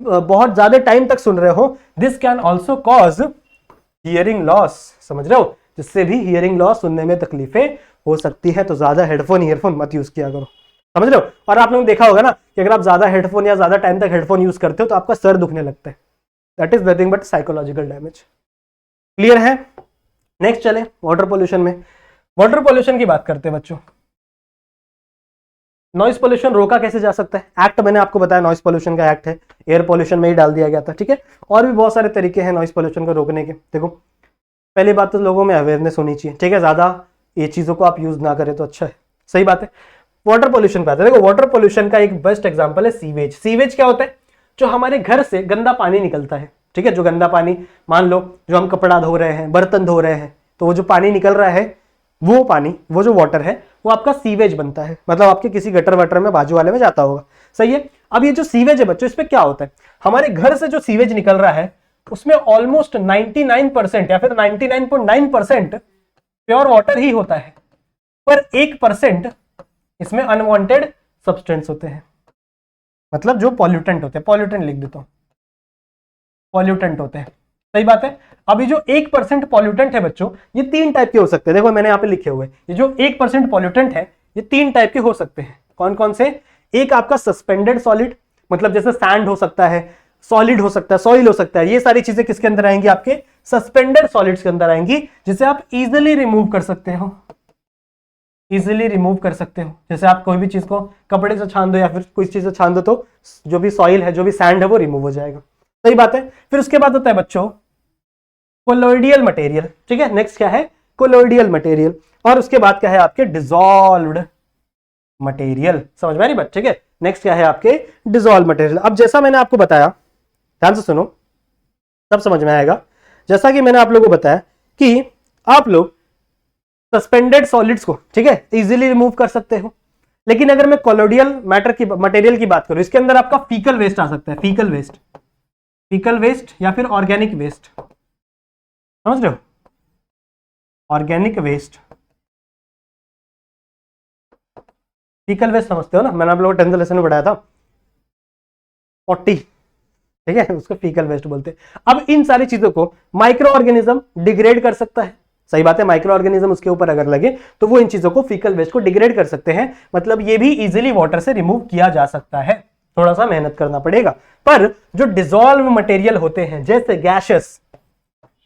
बहुत ज्यादा टाइम तक सुन रहे हो, this can also cause hearing loss, समझ रहे हो, जिससे भी हियरिंग लॉस, सुनने में तकलीफें हो सकती है। तो ज्यादा हेडफोन ईयरफोन मत यूज किया करो, समझ रहे हो। और आप लोगों ने देखा होगा ना कि अगर आप ज्यादा हेडफोन या ज्यादा टाइम तक हेडफोन यूज करते हो तो आपका सर दुखने लगता है। That is nothing but psychological damage. Clear है। नेक्स्ट चले वाटर पोल्यूशन में। वाटर पोल्यूशन की बात करते हैं बच्चों। नॉइस पोल्यूशन रोका कैसे जा सकता है? एक्ट मैंने आपको बताया, नॉइस पोल्यूशन का एक्ट है, एयर पोल्यूशन में ही डाल दिया गया था, ठीक है। और भी बहुत सारे तरीके हैं नॉइस पोल्यूशन को रोकने के। देखो, पहली बात तो लोगों में अवेयरनेस होनी चाहिए, ठीक है। ज्यादा ये चीजों को आप यूज ना करें तो अच्छा है, सही बात है। वाटर पोल्यूशन पे आता है। देखो, वाटर पोल्यूशन का एक बेस्ट एग्जांपल है सीवेज। सीवेज क्या होता है? जो हमारे घर से गंदा पानी निकलता है, ठीक है। जो गंदा पानी, मान लो जो हम कपड़ा धो रहे हैं, बर्तन धो रहे हैं, तो वो जो पानी निकल रहा है, वो पानी, वो जो वाटर है, वो आपका सीवेज बनता है। मतलब आपके किसी गटर वटर में, बाजू वाले में जाता होगा, सही है। अब ये जो सीवेज है बच्चों, इसमें क्या होता है? हमारे घर से जो सीवेज निकल रहा है उसमें ऑलमोस्ट 99% या फिर 99.9% प्योर वाटर ही होता है, पर 1% इसमें अनवांटेड सब्सटेंस होते हैं। मतलब जो पॉल्यूटेंट होते हैं, पॉल्यूटेंट लिख देता हूं, पॉल्यूटेंट होते हैं, सही बात है। अभी जो 1% पॉल्यूटेंट है बच्चों, ये 3 टाइप के हो सकते हैं। देखो मैंने यहाँ पे लिखे हुए, ये जो 1% पॉल्यूटेंट है ये 3 टाइप के हो सकते हैं। कौन कौन से? एक आपका सस्पेंडेड सॉलिड, मतलब जैसे सैंड हो सकता है, सॉलिड हो सकता है, सॉइल हो सकता है। ये सारी चीजें किसके अंदर आएंगी? आपके सस्पेंडेड सॉलिड्स के अंदर आएंगी, जिसे आप इजिली रिमूव कर सकते हो, इजिली रिमूव कर सकते हो। जैसे आप कोई भी चीज को कपड़े से छान दो या फिर कोई चीज से छान दो, तो जो भी सॉइल है, जो भी सैंड है, वो रिमूव हो जाएगा, सही बात है। फिर उसके बाद होता है बच्चों कोलोइडियल मटेरियल, ठीक है। नेक्स्ट क्या है? कोलोइडियल मटेरियल। और उसके बाद क्या है? आपके डिसॉल्व्ड मटेरियल। समझ में आ रही बात? ठीक है। नेक्स्ट क्या है? आपके डिसॉल्व मटेरियल। अब जैसा मैंने आपको बताया, ध्यान से सुनो, तब समझ में आएगा। जैसा कि मैंने आप लोगों को बताया कि आप लोग सस्पेंडेड सॉलिड्स को, ठीक है, इजीली रिमूव कर सकते हो। लेकिन अगर मैं कोलोइडियल मैटर की, मटेरियल की बात करूं, इसके अंदर आपका फीकल वेस्ट आ सकता है, फीकल वेस्ट, फीकल वेस्ट या फिर ऑर्गेनिक वेस्ट, समझ रहे हो? ऑर्गेनिक वेस्ट, फीकल वेस्ट समझते हो ना? मैंने आप लोगों को 10th लेसन में पढ़ाया था, 40, ठीक है, उसको फीकल वेस्ट बोलते हैं। अब इन सारी चीजों को माइक्रो ऑर्गेनिज्म डिग्रेड कर सकता है, सही बात है। माइक्रो ऑर्गेनिज्म उसके ऊपर अगर लगे तो वो इन चीजों को, फीकल वेस्ट को डिग्रेड कर सकते हैं। मतलब ये भी इजीली वाटर से रिमूव किया जा सकता है, थोड़ा सा मेहनत करना पड़ेगा। पर जो डिसॉल्व मटेरियल होते हैं, जैसे गैसेस,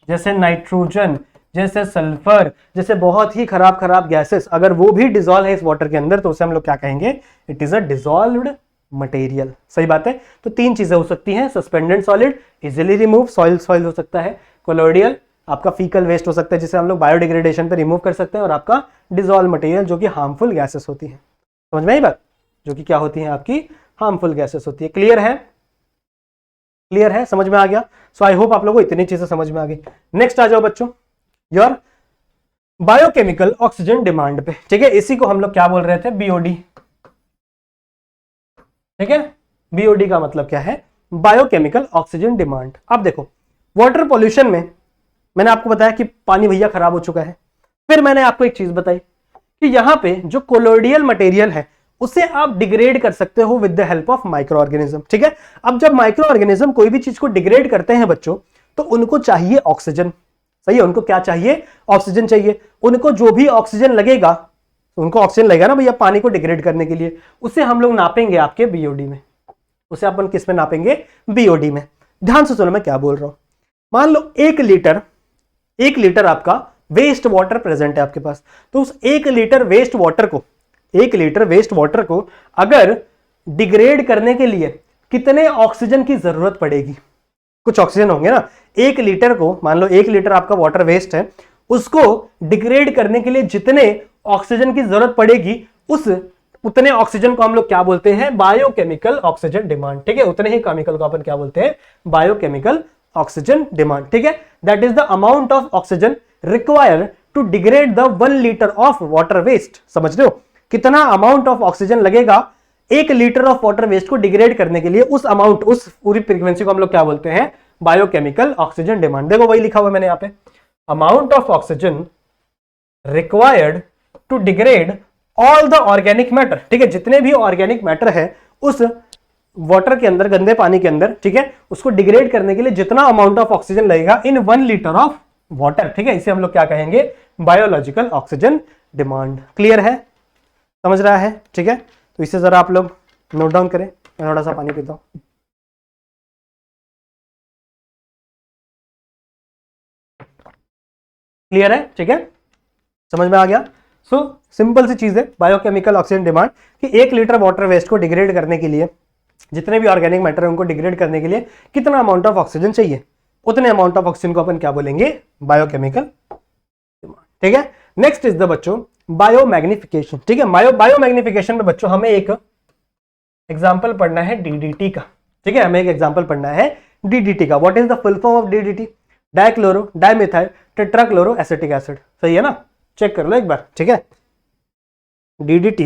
जैसे नाइट्रोजन, जैसे सल्फर, जैसे बहुत ही खराब खराब गैसेस, अगर वो भी डिसॉल्व है इस वाटर के अंदर, तो उसे हम लोग क्या कहेंगे? It is a dissolved material, सही बात है। तो 3 चीजें हो सकती हैं, suspended solid, easily remove, soil हो सकता है, कोलोइडियल आपका फीकल वेस्ट हो सकता है जिसे हम लोग बायोडिग्रेडेशन पे रिमूव कर सकते हैं, और आपका डिसॉल्व मटेरियल जो कि हार्मफुल गैसेस होती हैं। समझ में आई बात? जो कि क्या होती हैं? आपकी हार्मफुल गैसेस होती है। क्लियर है? क्लियर है? समझ में आ गया? सो आई होप आप लोगों को इतनी चीजें समझ में आ गई। नेक्स्ट आ जाओ बच्चों, योर बायोकेमिकल ऑक्सीजन डिमांड पे, ठीक है। इसी को हम लोग क्या बोल रहे थे? बीओडी, ठीक है। बीओडी का मतलब क्या है? Biochemical oxygen demand. अब देखो, वाटर पॉल्यूशन में मैंने आपको बताया कि पानी भैया खराब हो चुका है। फिर मैंने आपको एक चीज बताई कि यहां पे जो कोलोइडियल मटेरियल है उसे आप डिग्रेड कर सकते हो with the help of micro organism, ठीक है। अब जब माइक्रो ऑर्गेनिज्म कोई भी चीज को डिग्रेड करते हैं बच्चों, तो उनको चाहिए ऑक्सीजन, सही है। उनको क्या चाहिए? ऑक्सीजन चाहिए। उनको जो भी ऑक्सीजन लगेगा, उनको ऑक्सीजन लगेगा ना भैया पानी को डिग्रेड करने के लिए, उसे हम लोग नापेंगे आपके बीओडी में। उसे अपन किस में नापेंगे? बीओडी में। ध्यान से सुनो मैं क्या बोल रहा हूं। मान लो 1 लीटर आपका वेस्ट वाटर प्रेजेंट है आपके पास, तो उस 1 लीटर वेस्ट वाटर को अगर डिग्रेड करने के लिए कितने ऑक्सीजन की जरूरत पड़ेगी? कुछ ऑक्सीजन होंगे ना। 1 लीटर को, मान लो 1 लीटर आपका वाटर वेस्ट है, उसको डिग्रेड करने के लिए जितने ऑक्सीजन की जरूरत पड़ेगी, उतने ऑक्सीजन को हम लोग क्या बोलते हैं? बायोकेमिकल ऑक्सीजन डिमांड, ठीक है। उतने ही केमिकल को अपन क्या बोलते हैं? बायोकेमिकल ऑक्सीजन डिमांड, ठीक है। That is the amount of oxygen required to degrade the 1 litre of water waste. समझ रहे हो? कितना अमाउंट ऑफ ऑक्सीजन लगेगा 1 लीटर ऑफ वाटर वेस्ट को डिग्रेड करने के लिए? उस अमाउंट, उस पूरी फ्रीक्वेंसी को हम लोग क्या बोलते हैं? Biochemical oxygen demand. देखो वही लिखा हुआ मैंने यहाँ पे, amount of oxygen required to degrade all the organic matter, ठीक है। जितने भी ऑर्गेनिक मैटर है उस वाटर के अंदर, गंदे पानी के अंदर, ठीक है, उसको डिग्रेड करने के लिए जितना अमाउंट ऑफ ऑक्सीजन लगेगा इन 1 लीटर ऑफ वाटर, ठीक है, इसे हम लोग क्या कहेंगे, बायोलॉजिकल ऑक्सीजन डिमांड। क्लियर है, समझ रहा है, ठीक है। तो इसे जरा आप लोग नोट डाउन करें, मैं थोड़ा सा पानी पीता हूं। क्लियर है, ठीक है, समझ में आ गया। सो सिंपल सी चीज है बायोकेमिकल ऑक्सीजन डिमांड, कि 1 लीटर वाटर वेस्ट को डिग्रेड करने के लिए, जितने भी ऑर्गेनिक मैटर है उनको डिग्रेड करने के लिए कितना अमाउंट ऑफ ऑक्सीजन चाहिए, उतने अमाउंट ऑफ ऑक्सीजन को अपन क्या बोलेंगे, बायोकेमिकल डिमांड, ठीक है। नेक्स्ट इज द बच्चों बायोमैग्निफिकेशन, ठीक है। बायोमैग्निफिकेशन में बच्चों हमें एक एग्जाम्पल पढ़ना है डीडीटी का, ठीक है, हमें एक एग्जाम्पल पढ़ना है डीडीटी का। What is the full form of DDT, dichloro dimethyl टेट्राक्लोरो acetic acid, सही है ना, चेक कर लो एक बार, ठीक है। डीडीटी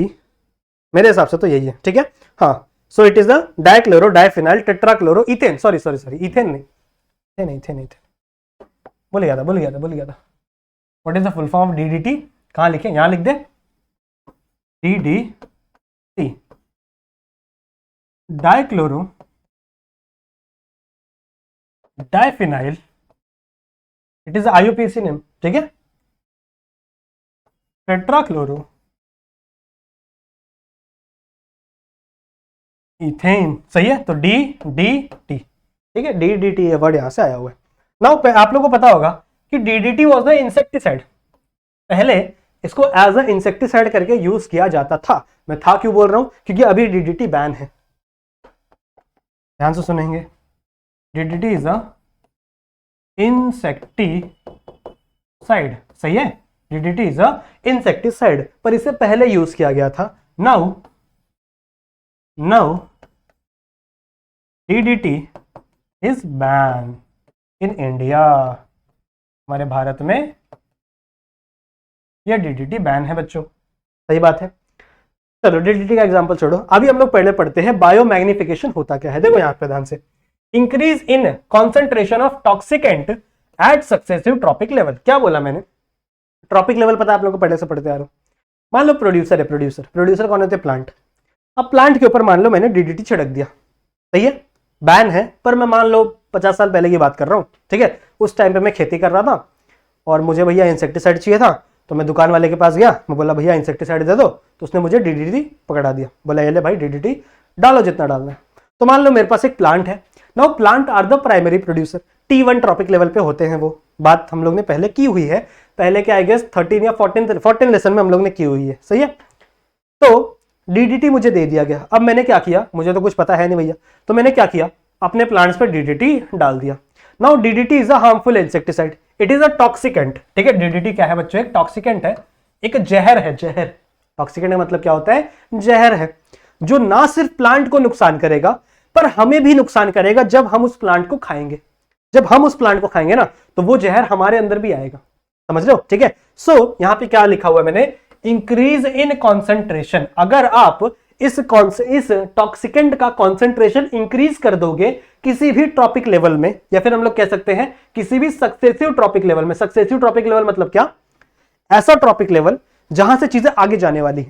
मेरे हिसाब से तो यही है, ठीक है, हाँ। So it is the dichloro diphenyl tetrachloro ethane, sorry ethane नहीं, इथेन भूल गया था। What is the full form of DDT, कहां लिखे, यहां लिख दे, DDT dichloro diphenyl, it is IUPAC name, ठीक है, टेट्राक्लोरो इथेन, सही है। तो डी डी टी, ठीक है, डी डी टी वर्ड यहां से आया हुआ है। नाउ आप लोगों को पता होगा कि डीडीटी वाज द इंसेक्टिसाइड, पहले इसको एज अ इंसेक्टिसाइड करके यूज किया जाता था। मैं था क्यों बोल रहा हूं, क्योंकि अभी डीडीटी बैन है, ध्यान से सुनेंगे। डीडीटी इज अ इंसेक्टिसाइड, सही है, डीडीटी इज अ इंसेक्टिसाइड, पर इसे पहले यूज किया गया था। Now DDT is ban in India, हमारे भारत में यह डीडीटी बैन है बच्चों, सही बात है। चलो डीडीटी का एग्जांपल छोड़ो, अभी हम लोग पहले पढ़ते हैं बायोमैग्निफिकेशन होता क्या है। देखो यहां पे ध्यान से, increase in concentration of toxicant at successive trophic level. क्या बोला मैंने, ट्रॉपिक लेवल पता है आप लोगों को, पहले से पढ़ते आ रहे हो। मान लो प्रोड्यूसर है, प्रोड्यूसर कौन होते हैं, प्लांट। अब प्लांट के ऊपर मान लो मैंने डीडीटी छिड़क दिया, सही है, बैन है, पर मैं मान लो 50 साल पहले की बात कर रहा हूं, ठीक है। उस टाइम पे मैं खेती कर रहा था और मुझे भैया इंसेक्टिसाइड चाहिए था, तो मैं दुकान वाले के पास गया, मैं बोला भैया इंसेक्टिसाइड दे दो, तो उसने मुझे डीडीटी पकड़ा दिया, बोला ये ले भाई डीडीटी डालो जितना डालना है। तो मान लो मेरे पास एक प्लांट है, now plant are the primary producer, T1 trophic level पे होते हैं वो, बात हम लोग ने पहले की हुई है, पहले के आई गेस 13 या 14 लेसन में हम लोग ने की हुई है, सही है। तो डीडीटी मुझे दे दिया गया, अब मैंने क्या किया, मुझे तो कुछ पता है नहीं भैया, तो मैंने क्या किया, अपने प्लांट्स पे डीडीटी डाल दिया। Now DDT is a harmful insecticide, it is a toxicant, ठीक है। डीडीटी क्या है बच्चों, एक टॉक्सिकेंट है, एक जहर है, जहर। टॉक्सिकेंट का मतलब क्या होता है, जहर है, जो ना सिर्फ प्लांट को नुकसान करेगा पर हमें भी नुकसान करेगा जब हम उस प्लांट को खाएंगे। जब हम उस प्लांट को खाएंगे ना, तो वो जहर हमारे अंदर भी आएगा, समझ लो, ठीक है। सो यहां पे क्या लिखा हुआ है मैंने, इंक्रीज इन कॉन्सेंट्रेशन, अगर आप इस टॉक्सिकेंट का कॉन्सेंट्रेशन इंक्रीज कर दोगे किसी भी ट्रॉपिक लेवल में, या फिर हम लोग कह सकते हैं किसी भी सक्सेसिव ट्रॉपिक लेवल में। सक्सेसिव ट्रॉपिक लेवल मतलब क्या, ऐसा ट्रॉपिक लेवल जहां से चीजें आगे जाने वाली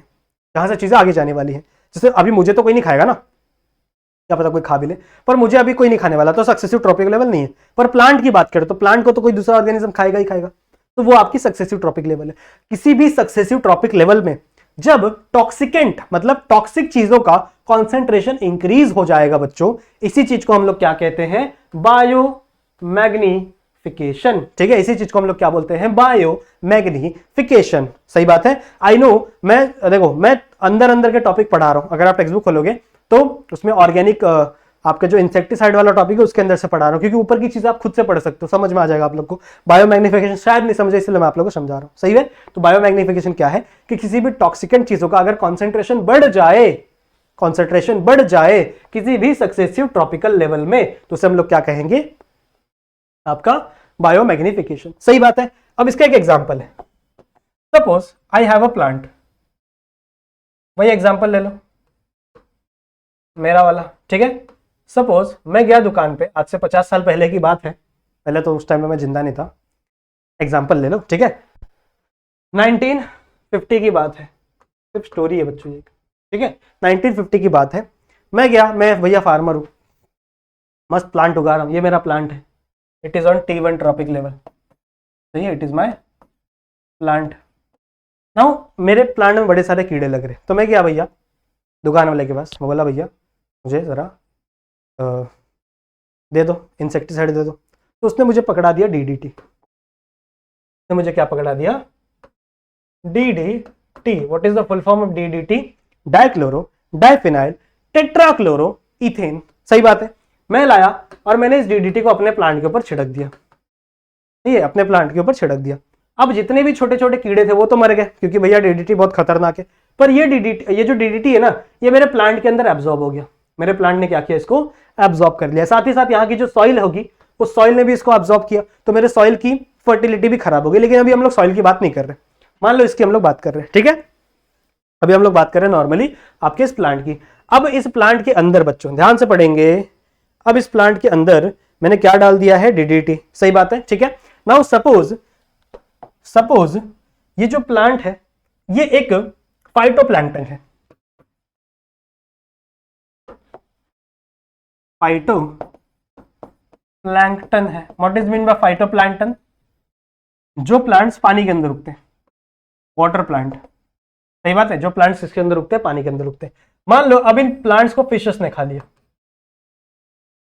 है, जैसे अभी मुझे तो कोई नहीं खाएगा ना, क्या पता कोई खा भी ले, पर मुझे अभी कोई नहीं खाने वाला, तो सक्सेसिव ट्रॉपिक लेवल नहीं है। पर प्लांट की बात करें तो प्लांट को तो कोई दूसरा ऑर्गेनिज्म खाएगा ही खाएगा, तो वो आपकी सक्सेसिव ट्रॉपिक लेवल है। किसी भी सक्सेसिव ट्रॉपिक लेवल में जब टॉक्सिकेंट मतलब टॉक्सिक चीजों का कॉन्सेंट्रेशन इंक्रीज हो जाएगा बच्चों, इसी चीज को हम लोग क्या कहते हैं, बायोमैग्निफिकेशन, ठीक है। इसी चीज को हम लोग क्या बोलते हैं, बायोमैग्निफिकेशन, सही बात है। आई नो, मैं अंदर के टॉपिक पढ़ा रहा हूं, अगर आप टेक्स्ट बुक खोलोगे तो उसमें ऑर्गेनिक आपका जो इंसेक्टिसाइड वाला टॉपिक है उसके अंदर से पढ़ा रहा हूं, क्योंकि ऊपर की चीज आप खुद से पढ़ सकते हो, समझ में आ जाएगा आप लोग को। बायोमैग्निफिकेशन शायद नहीं समझे, इसलिए मैं आप लोग को समझा रहा हूं, सही है। तो बायोमैग्निफिकेशन क्या है कि किसी भी टॉक्सिकेंट चीजों का अगर कॉन्सेंट्रेशन बढ़ जाए किसी भी सक्सेसिव ट्रॉपिकल लेवल में, तो उसे हम लोग क्या कहेंगे, आपका बायोमैग्निफिकेशन, सही बात है। अब इसका एक एग्जाम्पल है, suppose I have a plant, वही एग्जाम्पल ले लो मेरा वाला, ठीक है। सपोज मैं गया दुकान पे, आज से 50 साल पहले की बात है, पहले तो उस टाइम में मैं जिंदा नहीं था, एग्जाम्पल ले लो, ठीक है। 1950 की बात है, सिर्फ स्टोरी है बच्चों ये, ठीक है। 1950 की बात है, मैं गया, मैं भैया फार्मर हूं, मस्त प्लांट उगा रहा हूं, ये मेरा प्लांट है, it is on T1 trophic level, सही है, it is my plant. Now मेरे प्लांट में बड़े सारे कीड़े लग रहे, तो मैं क्या भैया दुकान वाले के पास, मैं बोला भैया मुझे ज़रा दे दो इंसेक्टिसाइड दे दो। तो उसने मुझे पकड़ा दिया डीडीटी। उसने मुझे क्या पकड़ा दिया? DDT. What is the full form of DDT? Dichloro diphenyl tetrachloro ethane. सही बात है। मैं लाया और मैंने इस डीडीटी को अपने प्लांट के ऊपर छिड़क दिया। ठीक है, अपने प्लांट के ऊपर छिड़क दिया। अब जितने भी छोटे छोटे कीड़े थे वो तो मर गए, क्योंकि भैया डीडीटी बहुत खतरनाक है। पर ये जो डीडीटी है ना, ये मेरे प्लांट के अंदर एब्जॉर्ब हो गया। मेरे प्लांट ने क्या किया? इसको एब्जॉर्ब कर लिया। साथ ही साथ यहाँ की जो सॉइल होगी उस सॉइल ने भी इसको एब्जॉर्ब किया, तो मेरे सॉइल की फर्टिलिटी भी खराब हो गई। लेकिन अभी हम लोग सॉइल की बात नहीं कर रहे, मान लो इसकी हम लोग बात कर रहे हैं। ठीक है, अभी हम लोग बात कर रहे हैं नॉर्मली आपके इस प्लांट की। अब इस प्लांट के अंदर बच्चों ध्यान से पढ़ेंगे, अब इस प्लांट के अंदर मैंने क्या डाल दिया है? डीडीटी। सही बात है। ठीक है, नाउ सपोज ये जो प्लांट है ये एक फाइटोप्लैंक्टन है। फाइटोप्लैंक्टन है। What is mean by phytoplankton? जो प्लांट्स पानी के अंदर उगते हैं, वाटर प्लांट। सही बात है, जो प्लांट्स इसके अंदर उगते हैं, पानी के अंदर उगते हैं। मान लो अब इन प्लांट्स को फिशेस ने खा लिया।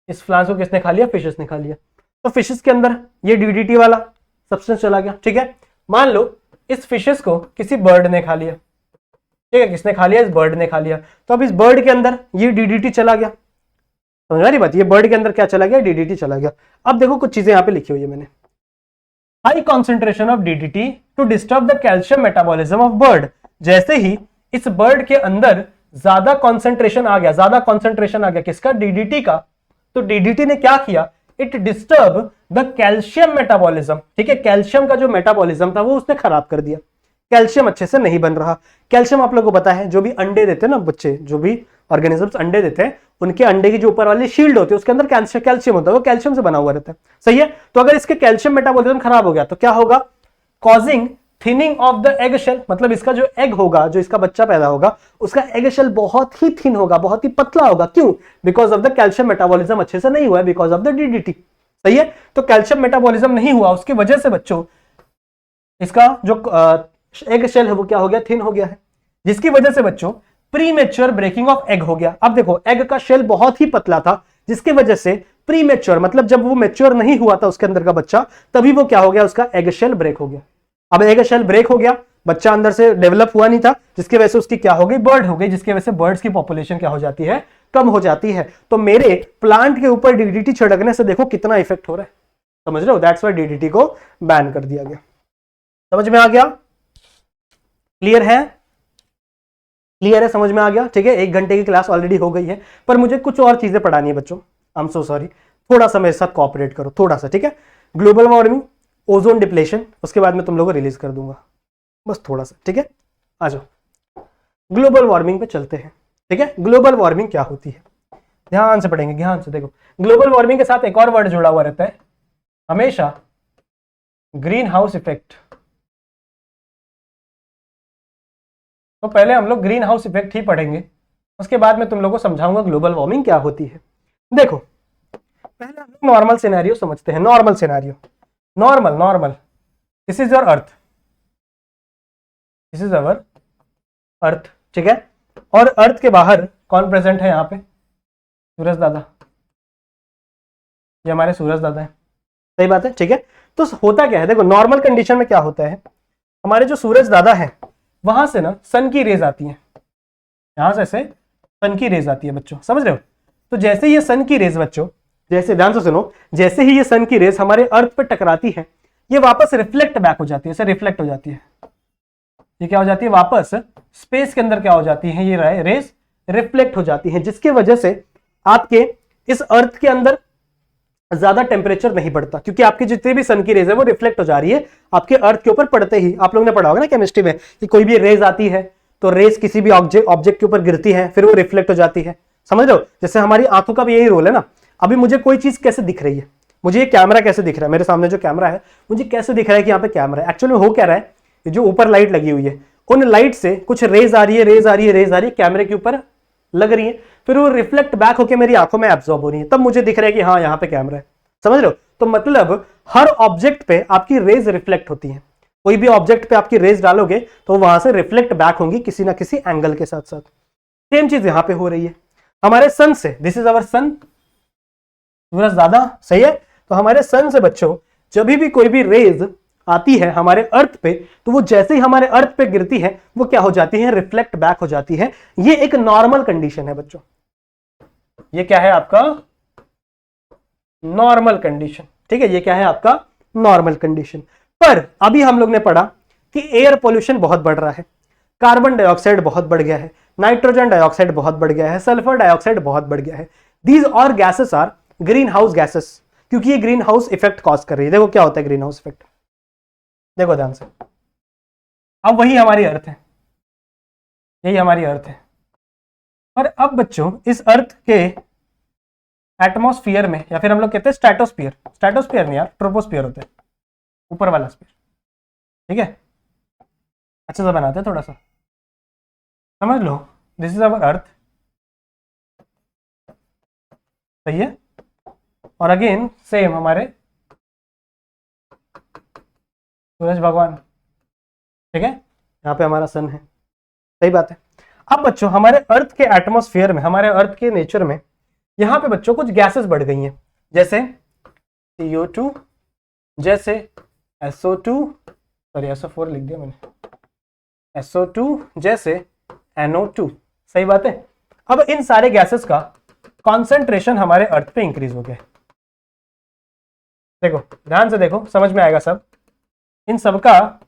इस प्लांट्स को किसने खा लिया? फिशेस ने खा लिया। तो फिशेस के अंदर ये डीडीटी वाला सब्सटेंस चला गया। ठीक है, मान लो इस फिशेस को किसी बर्ड ने खा लिया। ठीक है, किसने खा लिया? इस बर्ड ने खा लिया। तो अब इस बर्ड के अंदर ये डीडीटी चला गया। समझ आ रही बात? ये बर्ड के अंदर क्या चला गया? डीडीटी चला गया। अब देखो कुछ चीजें यहाँ पे लिखी हुई है मैंने। High concentration of DDT to disturb the calcium metabolism of bird. जैसे ही इस बर्ड के अंदर ज्यादा कॉन्सेंट्रेशन आ गया किसका? डीडीटी का। तो डीडीटी ने क्या किया? It disturb the calcium metabolism. ठीक है, कैल्शियम का जो मेटाबॉलिज्म था वो उसने खराब कर दिया। कैल्शियम अच्छे से नहीं बन रहा। कैल्शियम आप लोगों को पता है, जो भी अंडे देते हैं ना बच्चे, जो भी ऑर्गेनिजम्स अंडे देते हैं, उनके अंडे की जो ऊपर वाली शील्ड होती है उसके अंदर कैल्शियम होता है, वो कैल्शियम से बना हुआ रहता है। सही है, तो अगर इसके कैल्शियम मेटाबॉलिज्म खराब हो गया तो क्या होगा? Causing thinning of the egg shell. मतलब इसका जो एग होगा, जो इसका बच्चा पैदा होगा, उसका एग शेल बहुत ही थिन होगा, बहुत ही पतला होगा। क्यों? Because of the calcium metabolism अच्छे से नहीं हुआ है, बिकॉज ऑफ द डीडीटी। सही है, तो कैल्शियम मेटाबॉलिज्म नहीं हुआ, उसकी वजह से बच्चों इसका जो एग शेल है वो क्या हो गया? थिन हो गया है, जिसकी वजह से बच्चों प्रीमेच्योर ब्रेकिंग ऑफ एग हो गया। अब देखो एग का शेल बहुत ही पतला था, जिसकी वजह से प्रीमेच्योर मतलब जब वो मैच्योर नहीं हुआ था उसके अंदर का बच्चा, तभी वो क्या हो गया? उसका एग शेल ब्रेक हो गया। अब एग शेल ब्रेक हो गया, बच्चा अंदर से डेवलप हुआ नहीं था, जिसकी वजह से उसकी क्या हो गई? बर्ड हो गई, जिसकी वजह से बर्ड्स की पॉपुलेशन क्या हो जाती है? कम हो जाती है। तो मेरे प्लांट के ऊपर डीडीटी छिड़कने से देखो कितना इफेक्ट हो रहा है। समझ रहे हो? दैट्स व्हाई डीडीटी को बैन कर दिया गया। समझ में आ गया? क्लियर है? क्लियर है, समझ में आ गया? ठीक है, 1 घंटे की क्लास ऑलरेडी हो गई है, पर मुझे कुछ और चीजें पढ़ानी है बच्चों। आई एम सो सॉरी, थोड़ा सा मेरे साथ कोऑपरेट करो, थोड़ा सा। ठीक है, ग्लोबल वार्मिंग, ओजोन डिप्लेशन, उसके बाद में तुम लोगों को रिलीज कर दूंगा, बस थोड़ा सा। ठीक है, आ जाओ ग्लोबल वार्मिंग पे चलते हैं। ठीक है, ग्लोबल वार्मिंग क्या होती है ध्यान से पढ़ेंगे, ध्यान से देखो। ग्लोबल वार्मिंग के साथ एक और वर्ड जुड़ा हुआ रहता है हमेशा, ग्रीन हाउस इफेक्ट। तो पहले हम लोग ग्रीन हाउस इफेक्ट ही पढ़ेंगे, उसके बाद में तुम लोगों को समझाऊंगा ग्लोबल वार्मिंग क्या होती है। देखो पहले हम लोग नॉर्मल सिनेरियो समझते हैं। Normal scenario, normal, this is your earth, this is our earth. ठीक है, और अर्थ के बाहर कौन प्रेजेंट है? यहाँ पे सूरज दादा, ये हमारे सूरज दादा है। सही बात है। ठीक है, तो होता क्या है? देखो नॉर्मल कंडीशन में क्या होता है, हमारे जो सूरज दादा है वहां से ना सन की रेज आती है, यहां से ऐसे सन की रेज आती है बच्चों, समझ रहे हो? तो जैसे ये सन की रेज बच्चों, जैसे ध्यान से सुनो, जैसे ही ये सन की रेज हमारे अर्थ पे टकराती है, ये वापस रिफ्लेक्ट बैक हो जाती है, ऐसे रिफ्लेक्ट हो जाती है। ये क्या हो जाती है? वापस स्पेस के अंदर क्या हो जाती है? ये रेज रिफ्लेक्ट हो जाती है, जिसकी वजह से आपके इस अर्थ के अंदर ज्यादा टेम्परेचर नहीं बढ़ता, क्योंकि आपकी जितनी भी सन की रेज है वो रिफ्लेक्ट हो जा रही है आपके अर्थ के ऊपर पड़ते ही। आप लोगों ने पढ़ा होगा ना केमिस्ट्री में कि कोई भी रेज आती है तो रेज किसी भी ऑब्जेक्ट के ऊपर गिरती है, फिर वो रिफ्लेक्ट हो जाती है। समझ रहे हो? जैसे हमारी आंखों का भी यही रोल है ना। अभी मुझे कोई चीज कैसे दिख रही है, मुझे ये कैमरा कैसे दिख रहा है, मेरे सामने जो कैमरा है मुझे कैसे दिख रहा है कि यहाँ पे कैमरा है। एक्चुअली हो क्या रहा है, ये जो ऊपर लाइट लगी हुई है, उन लाइट से कुछ रेज आ रही है कैमरे के ऊपर लग रही है, फिर वो रिफ्लेक्ट बैक होकर मेरी आंखों में एब्जॉर्ब हो रही है, तब मुझे दिख रहा है कि हाँ यहाँ पे कैमरा है। समझ रहे हो? तो मतलब हर ऑब्जेक्ट पे आपकी रेज रिफ्लेक्ट होती है। कोई भी ऑब्जेक्ट पे आपकी रेज डालोगे तो वहां से रिफ्लेक्ट बैक होंगी किसी ना किसी एंगल के साथ साथ। सेम चीज यहां पे हो रही है हमारे सन से। दिस इज अवर सन, सूरज ज्यादा सही है। तो हमारे सन से बच्चों जब भी कोई भी रेज आती है हमारे अर्थ पे, तो वो जैसे ही हमारे अर्थ पे गिरती है वो क्या हो जाती है, रिफ्लेक्ट बैक हो जाती है। ये एक नॉर्मल कंडीशन है बच्चों, ये क्या है आपका नॉर्मल कंडीशन, ठीक है, ये क्या है आपका नॉर्मल कंडीशन। पर अभी हम लोग ने पढ़ा कि एयर पोल्यूशन बहुत बढ़ रहा है, कार्बन डाइऑक्साइड बहुत बढ़ गया है, नाइट्रोजन डाइऑक्साइड बहुत बढ़ गया है, सल्फर डाइऑक्साइड बहुत बढ़ गया है। दीज और gases are greenhouse gases, क्योंकि ये ग्रीन हाउस इफेक्ट कॉज कर रही है। देखो क्या होता है ग्रीन हाउस इफेक्ट, देखो ध्यान से। अब वही हमारी अर्थ है, यही हमारी अर्थ है। और अब बच्चों इस अर्थ के एटमॉस्फेयर में, या फिर हम लोग कहते हैं स्ट्रेटोस्फीयर, स्ट्रेटोस्फीयर नहीं यार, ट्रोपोस्फीयर होता है, ऊपर वाला स्फीयर, ठीक है। अच्छे से बनाते हैं थोड़ा सा, समझ लो। दिस इज अवर अर्थ, सही है। और अगेन सेम हमारे सूरज भगवान, ठीक है, यहाँ पे हमारा सन है, सही बात है। अब बच्चों हमारे अर्थ के एटमॉस्फेयर में, हमारे अर्थ के नेचर में यहाँ पे बच्चों कुछ गैसेस बढ़ गई हैं, जैसे CO2, जैसे SO2, सॉरी SO4 लिख दिया मैंने, SO2, जैसे NO2, सही बात है। अब इन सारे गैसेस का कॉन्सेंट्रेशन हमारे अर्थ पे इंक्रीज हो गया है। देखो ध्यान से देखो, समझ में आएगा सब। इन सब का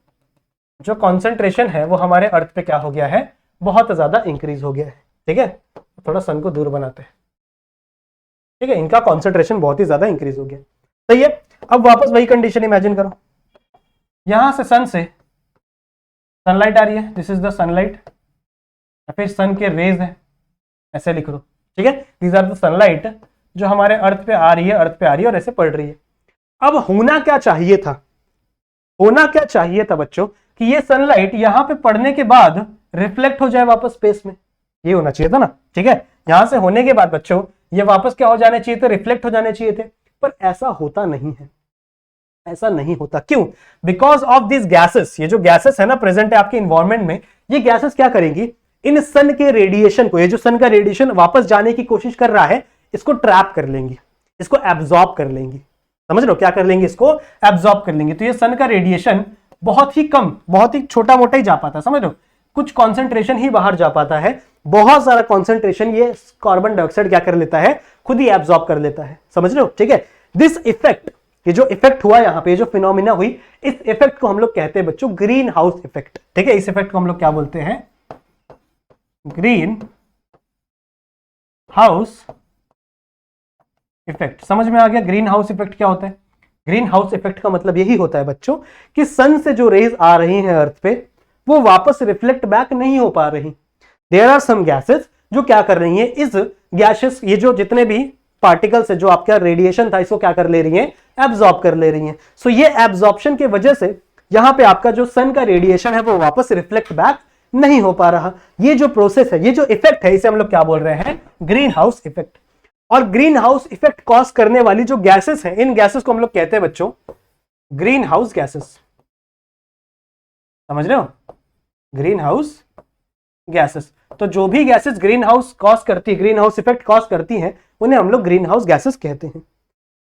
जो कॉन्सेंट्रेशन है वो हमारे अर्थ पे क्या हो गया है, बहुत ज्यादा इंक्रीज हो गया है, ठीक है। थोड़ा सन को दूर बनाते हैं, ठीक है, इनका कॉन्सेंट्रेशन बहुत ही ज्यादा इंक्रीज हो गया, सही है। अब वापस वही कंडीशन इमेजिन करो, यहां से सन से सनलाइट आ रही है, दिस इज द सनलाइट, या फिर सन के रेज है, ऐसे लिख लो, ठीक है। दीज आर द सनलाइट जो हमारे अर्थ पे आ रही है, अर्थ पे आ रही है और ऐसे पड़ रही है। अब होना क्या चाहिए था, होना क्या चाहिए था बच्चों, कि ये सनलाइट यहां पे पड़ने के बाद रिफ्लेक्ट हो जाए वापस स्पेस में, ये होना चाहिए था ना, ठीक है। यहां से होने के बाद बच्चों ये वापस क्या हो जाने चाहिए थे, रिफ्लेक्ट हो जाने चाहिए थे। पर ऐसा होता नहीं है, ऐसा नहीं होता। क्यों? बिकॉज ऑफ दिस गैसेस, ये जो गैसेस है ना प्रेजेंट है आपके इन्वायरमेंट में, ये गैसेस क्या करेंगी, इन सन के रेडिएशन को, ये जो सन का रेडिएशन वापस जाने की कोशिश कर रहा है, इसको ट्रैप कर लेंगी, इसको एब्जॉर्ब कर लेंगी। समझ लो क्या कर लेंगे, इसको एब्जॉर्ब कर लेंगे। तो ये सन का रेडिएशन बहुत ही कम, बहुत ही छोटा मोटा ही जा पाता है, समझ लो, कुछ कॉन्सेंट्रेशन ही बाहर जा पाता है। बहुत सारा कॉन्सेंट्रेशन ये कार्बन डाइऑक्साइड क्या कर लेता है, खुद ही एब्जॉर्ब कर लेता है, समझ लो, ठीक है। दिस इफेक्ट, ये जो इफेक्ट हुआ यहां पे, जो फिनोमिना हुई, इस इफेक्ट को हम लोग कहते हैं बच्चों ग्रीन हाउस इफेक्ट, ठीक है। इस इफेक्ट को हम लोग क्या बोलते हैं, ग्रीन हाउस इफेक्ट। समझ में आ गया ग्रीन हाउस इफेक्ट क्या होता है? ग्रीन हाउस इफेक्ट का मतलब यही होता है बच्चों कि सन से जो रेज आ रही हैं अर्थ पे, वो वापस रिफ्लेक्ट बैक नहीं हो पा रही। देयर आर सम गैसेस जो क्या कर रही हैं, इस गैसेस, ये जो जितने भी पार्टिकल्स है, जो आपका रेडिएशन था, इसको क्या कर ले रही हैं, एब्जॉर्ब कर ले रही हैं। सो ये एब्जॉर्प्शन के वजह से यहां पे आपका जो सन का रेडिएशन है वो वापस रिफ्लेक्ट बैक नहीं हो पा रहा। ये जो प्रोसेस है, ये जो इफेक्ट है, इसे हम लोग क्या बोल रहे हैं, ग्रीन हाउस इफेक्ट। और ग्रीन हाउस इफेक्ट कॉज करने वाली जो गैसेस हैं, इन गैसेस को हम लोग कहते हैं बच्चों ग्रीन हाउस गैसेस। समझ रहे हो, ग्रीन हाउस गैसेस। तो जो भी गैसेस ग्रीन हाउस कॉज करती है, ग्रीन हाउस इफेक्ट कॉज करती हैं, उन्हें हम लोग ग्रीन हाउस गैसेस कहते हैं।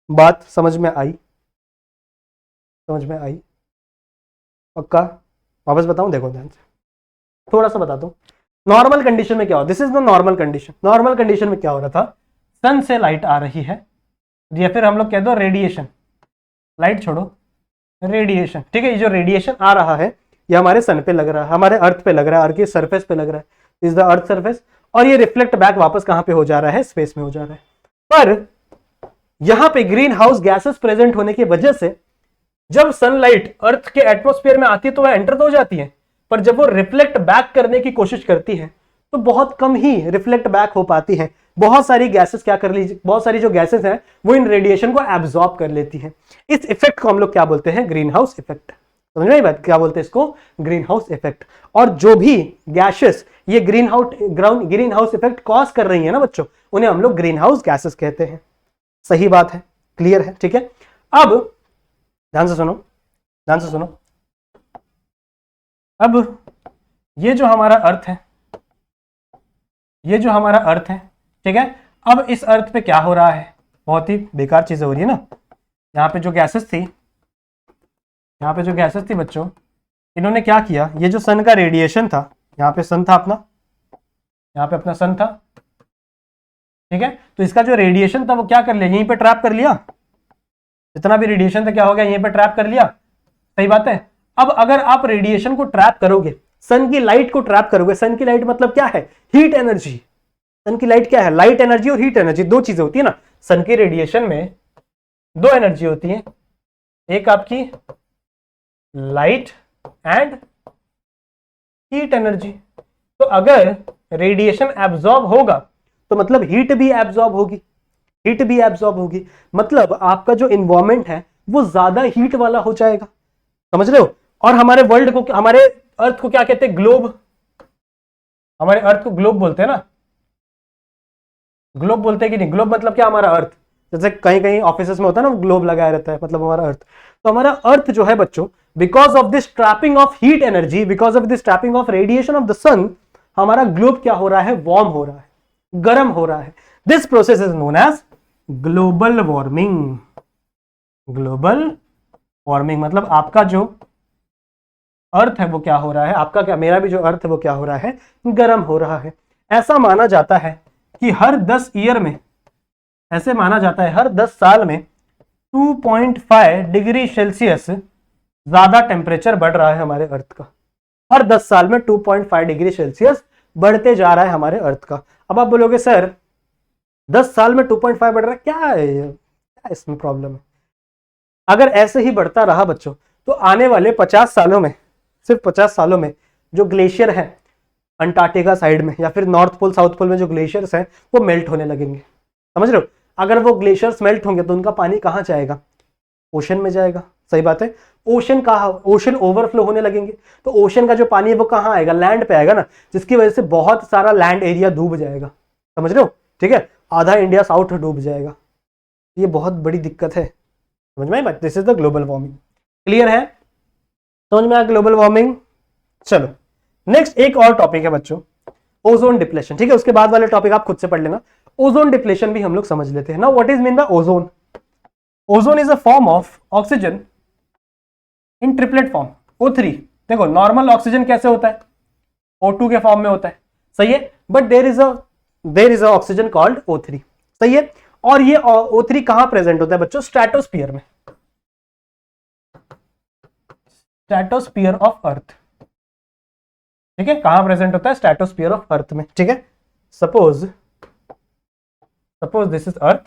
बात समझ में आई? समझ में आई? पक्का? वापस बताऊं, देखो ध्यान से, थोड़ा सा बताता हूं। नॉर्मल कंडीशन में क्या हो, this is the normal condition. Normal condition में क्या हो रहा था, सन से लाइट आ रही है, या फिर हम लोग कह दो रेडिएशन, लाइट छोड़ो, रेडिएशन, ठीक है। ये जो रेडिएशन आ रहा है ये हमारे सन पे लग रहा है, हमारे अर्थ पे लग रहा है, अर्थ के सरफेस पे लग रहा है, इज द अर्थ सरफेस। और ये रिफ्लेक्ट बैक वापस कहां पे हो जा रहा है, स्पेस में हो जा रहा है। पर यहां पे ग्रीन हाउस गैसेस प्रेजेंट होने की वजह से जब सनलाइट अर्थ के एटमॉस्फेयर में आती है तो वह एंटर तो हो जाती है, पर जब वो रिफ्लेक्ट बैक करने की कोशिश करती है तो बहुत कम ही रिफ्लेक्ट बैक हो पाती है। बहुत सारी गैसेस क्या कर लीजिए, बहुत सारी जो गैसेस हैं वो इन रेडिएशन को एब्जॉर्ब कर लेती हैं। इस इफेक्ट को हम लोग क्या बोलते हैं, ग्रीन हाउस इफेक्ट। समझ में आई बात, क्या बोलते हैं इसको, ग्रीन हाउस इफेक्ट। और जो भी गैसेस ये ग्रीन हाउस इफेक्ट कॉज कर रही है ना बच्चों, उन्हें हम लोग ग्रीन हाउस गैसेस कहते हैं। सही बात है, क्लियर है, ठीक है। अब ध्यान से सुनो, ध्यान से सुनो। अब ये जो हमारा अर्थ है, ये जो हमारा अर्थ है, ठीक है, अब इस अर्थ पे क्या हो रहा है, बहुत ही बेकार चीजें हो रही है ना। यहाँ पे जो गैसेस थी, यहाँ पे जो गैसेस थी बच्चों, इन्होंने क्या किया, ये जो सन का रेडिएशन था, यहाँ पे सन था अपना, यहाँ पे अपना सन था, ठीक है, तो इसका जो रेडिएशन था वो क्या कर लिया, यहीं पे ट्रैप कर लिया, जितना भी रेडिएशन था क्या हो गया, यहीं पे ट्रैप कर लिया। सही बात है। अब अगर आप रेडिएशन को ट्रैप करोगे, सन की लाइट को ट्रैप करोगे, सन की लाइट मतलब क्या है, हीट एनर्जी। सन की लाइट क्या है, लाइट एनर्जी और हीट एनर्जी, दो चीजें होती है ना। सन की रेडिएशन में दो एनर्जी होती है, एक आपकी लाइट एंड हीट एनर्जी। तो अगर रेडिएशन एब्जॉर्ब होगा तो मतलब हीट भी एब्जॉर्ब होगी, हीट भी एब्जॉर्ब होगी, मतलब आपका जो इन्वायरमेंट है वो ज्यादा हीट वाला हो जाएगा। समझ रहे हो। और हमारे वर्ल्ड को, हमारे अर्थ को क्या कहते हैं, ग्लोब। हमारे अर्थ को ग्लोब बोलते हैं ना, ग्लोब बोलते हैं कि नहीं। ग्लोब मतलब क्या, हमारा अर्थ। जैसे कहीं कहीं ऑफिसेस में होता है ना, ग्लोब लगाया रहता है, मतलब हमारा अर्थ। तो हमारा अर्थ जो है बच्चों, because of this trapping of heat energy, because of this trapping of radiation of the sun, हमारा ग्लोब क्या हो रहा है, वार्म हो रहा है, गर्म हो रहा है। This process is known as global warming. Global warming मतलब आपका जो अर्थ है वो क्या हो रहा है, आपका क्या, मेरा भी जो अर्थ है वो क्या हो रहा है, गर्म हो रहा है। ऐसा माना जाता है कि हर 10 ईयर में, ऐसे माना जाता है हर 10 साल में 2.5 डिग्री सेल्सियस ज्यादा टेम्परेचर बढ़ रहा है हमारे अर्थ का। हर 10 साल में 2.5 डिग्री सेल्सियस बढ़ते जा रहा है हमारे अर्थ का। अब आप बोलोगे सर 10 साल में 2.5 बढ़ रहा है, क्या है, क्या इसमें प्रॉब्लम है। अगर ऐसे ही बढ़ता रहा बच्चों तो आने वाले 50 सालों में, सिर्फ 50 सालों में जो ग्लेशियर है अंटार्कटिका साइड में या फिर नॉर्थ पोल साउथ पोल में जो ग्लेशियर्स हैं वो मेल्ट होने लगेंगे। समझ रहे हो। अगर वो ग्लेशियर्स मेल्ट होंगे तो उनका पानी कहाँ जाएगा, ओशन में जाएगा। सही बात है। ओशन कहाँ, ओशन ओवरफ्लो होने लगेंगे तो ओशन का जो पानी है वो कहाँ आएगा, लैंड पे आएगा ना, जिसकी वजह से बहुत सारा लैंड एरिया डूब जाएगा। समझ रहे हो। ठीक है, आधा इंडिया साउथ डूब जाएगा। ये बहुत बड़ी दिक्कत है। समझ में आई बात। This is the global warming. Clear है, समझ में आया ग्लोबल वार्मिंग। चलो नेक्स्ट एक और टॉपिक है बच्चों, ओजोन डिप्लेशन। ठीक है, उसके बाद वाले टॉपिक आप खुद से पढ़ लेना। ओजोन डिप्लेशन भी हम लोग समझ लेते हैं ना। What is mean by ozone. Ozone is a form of oxygen in triplet form, O3। देखो नॉर्मल ऑक्सीजन कैसे होता है, O2 के फॉर्म में होता है, सही है, but there is a oxygen called O3। सही है। और ये O3 कहां प्रेजेंट होता है बच्चों, स्ट्रेटोस्फीयर में, स्ट्रेटोस्फीयर ऑफ अर्थ। ठीक है, कहां प्रेजेंट होता है, स्ट्रेटोस्फीयर ऑफ अर्थ में। ठीक है, सपोज दिस इज अर्थ।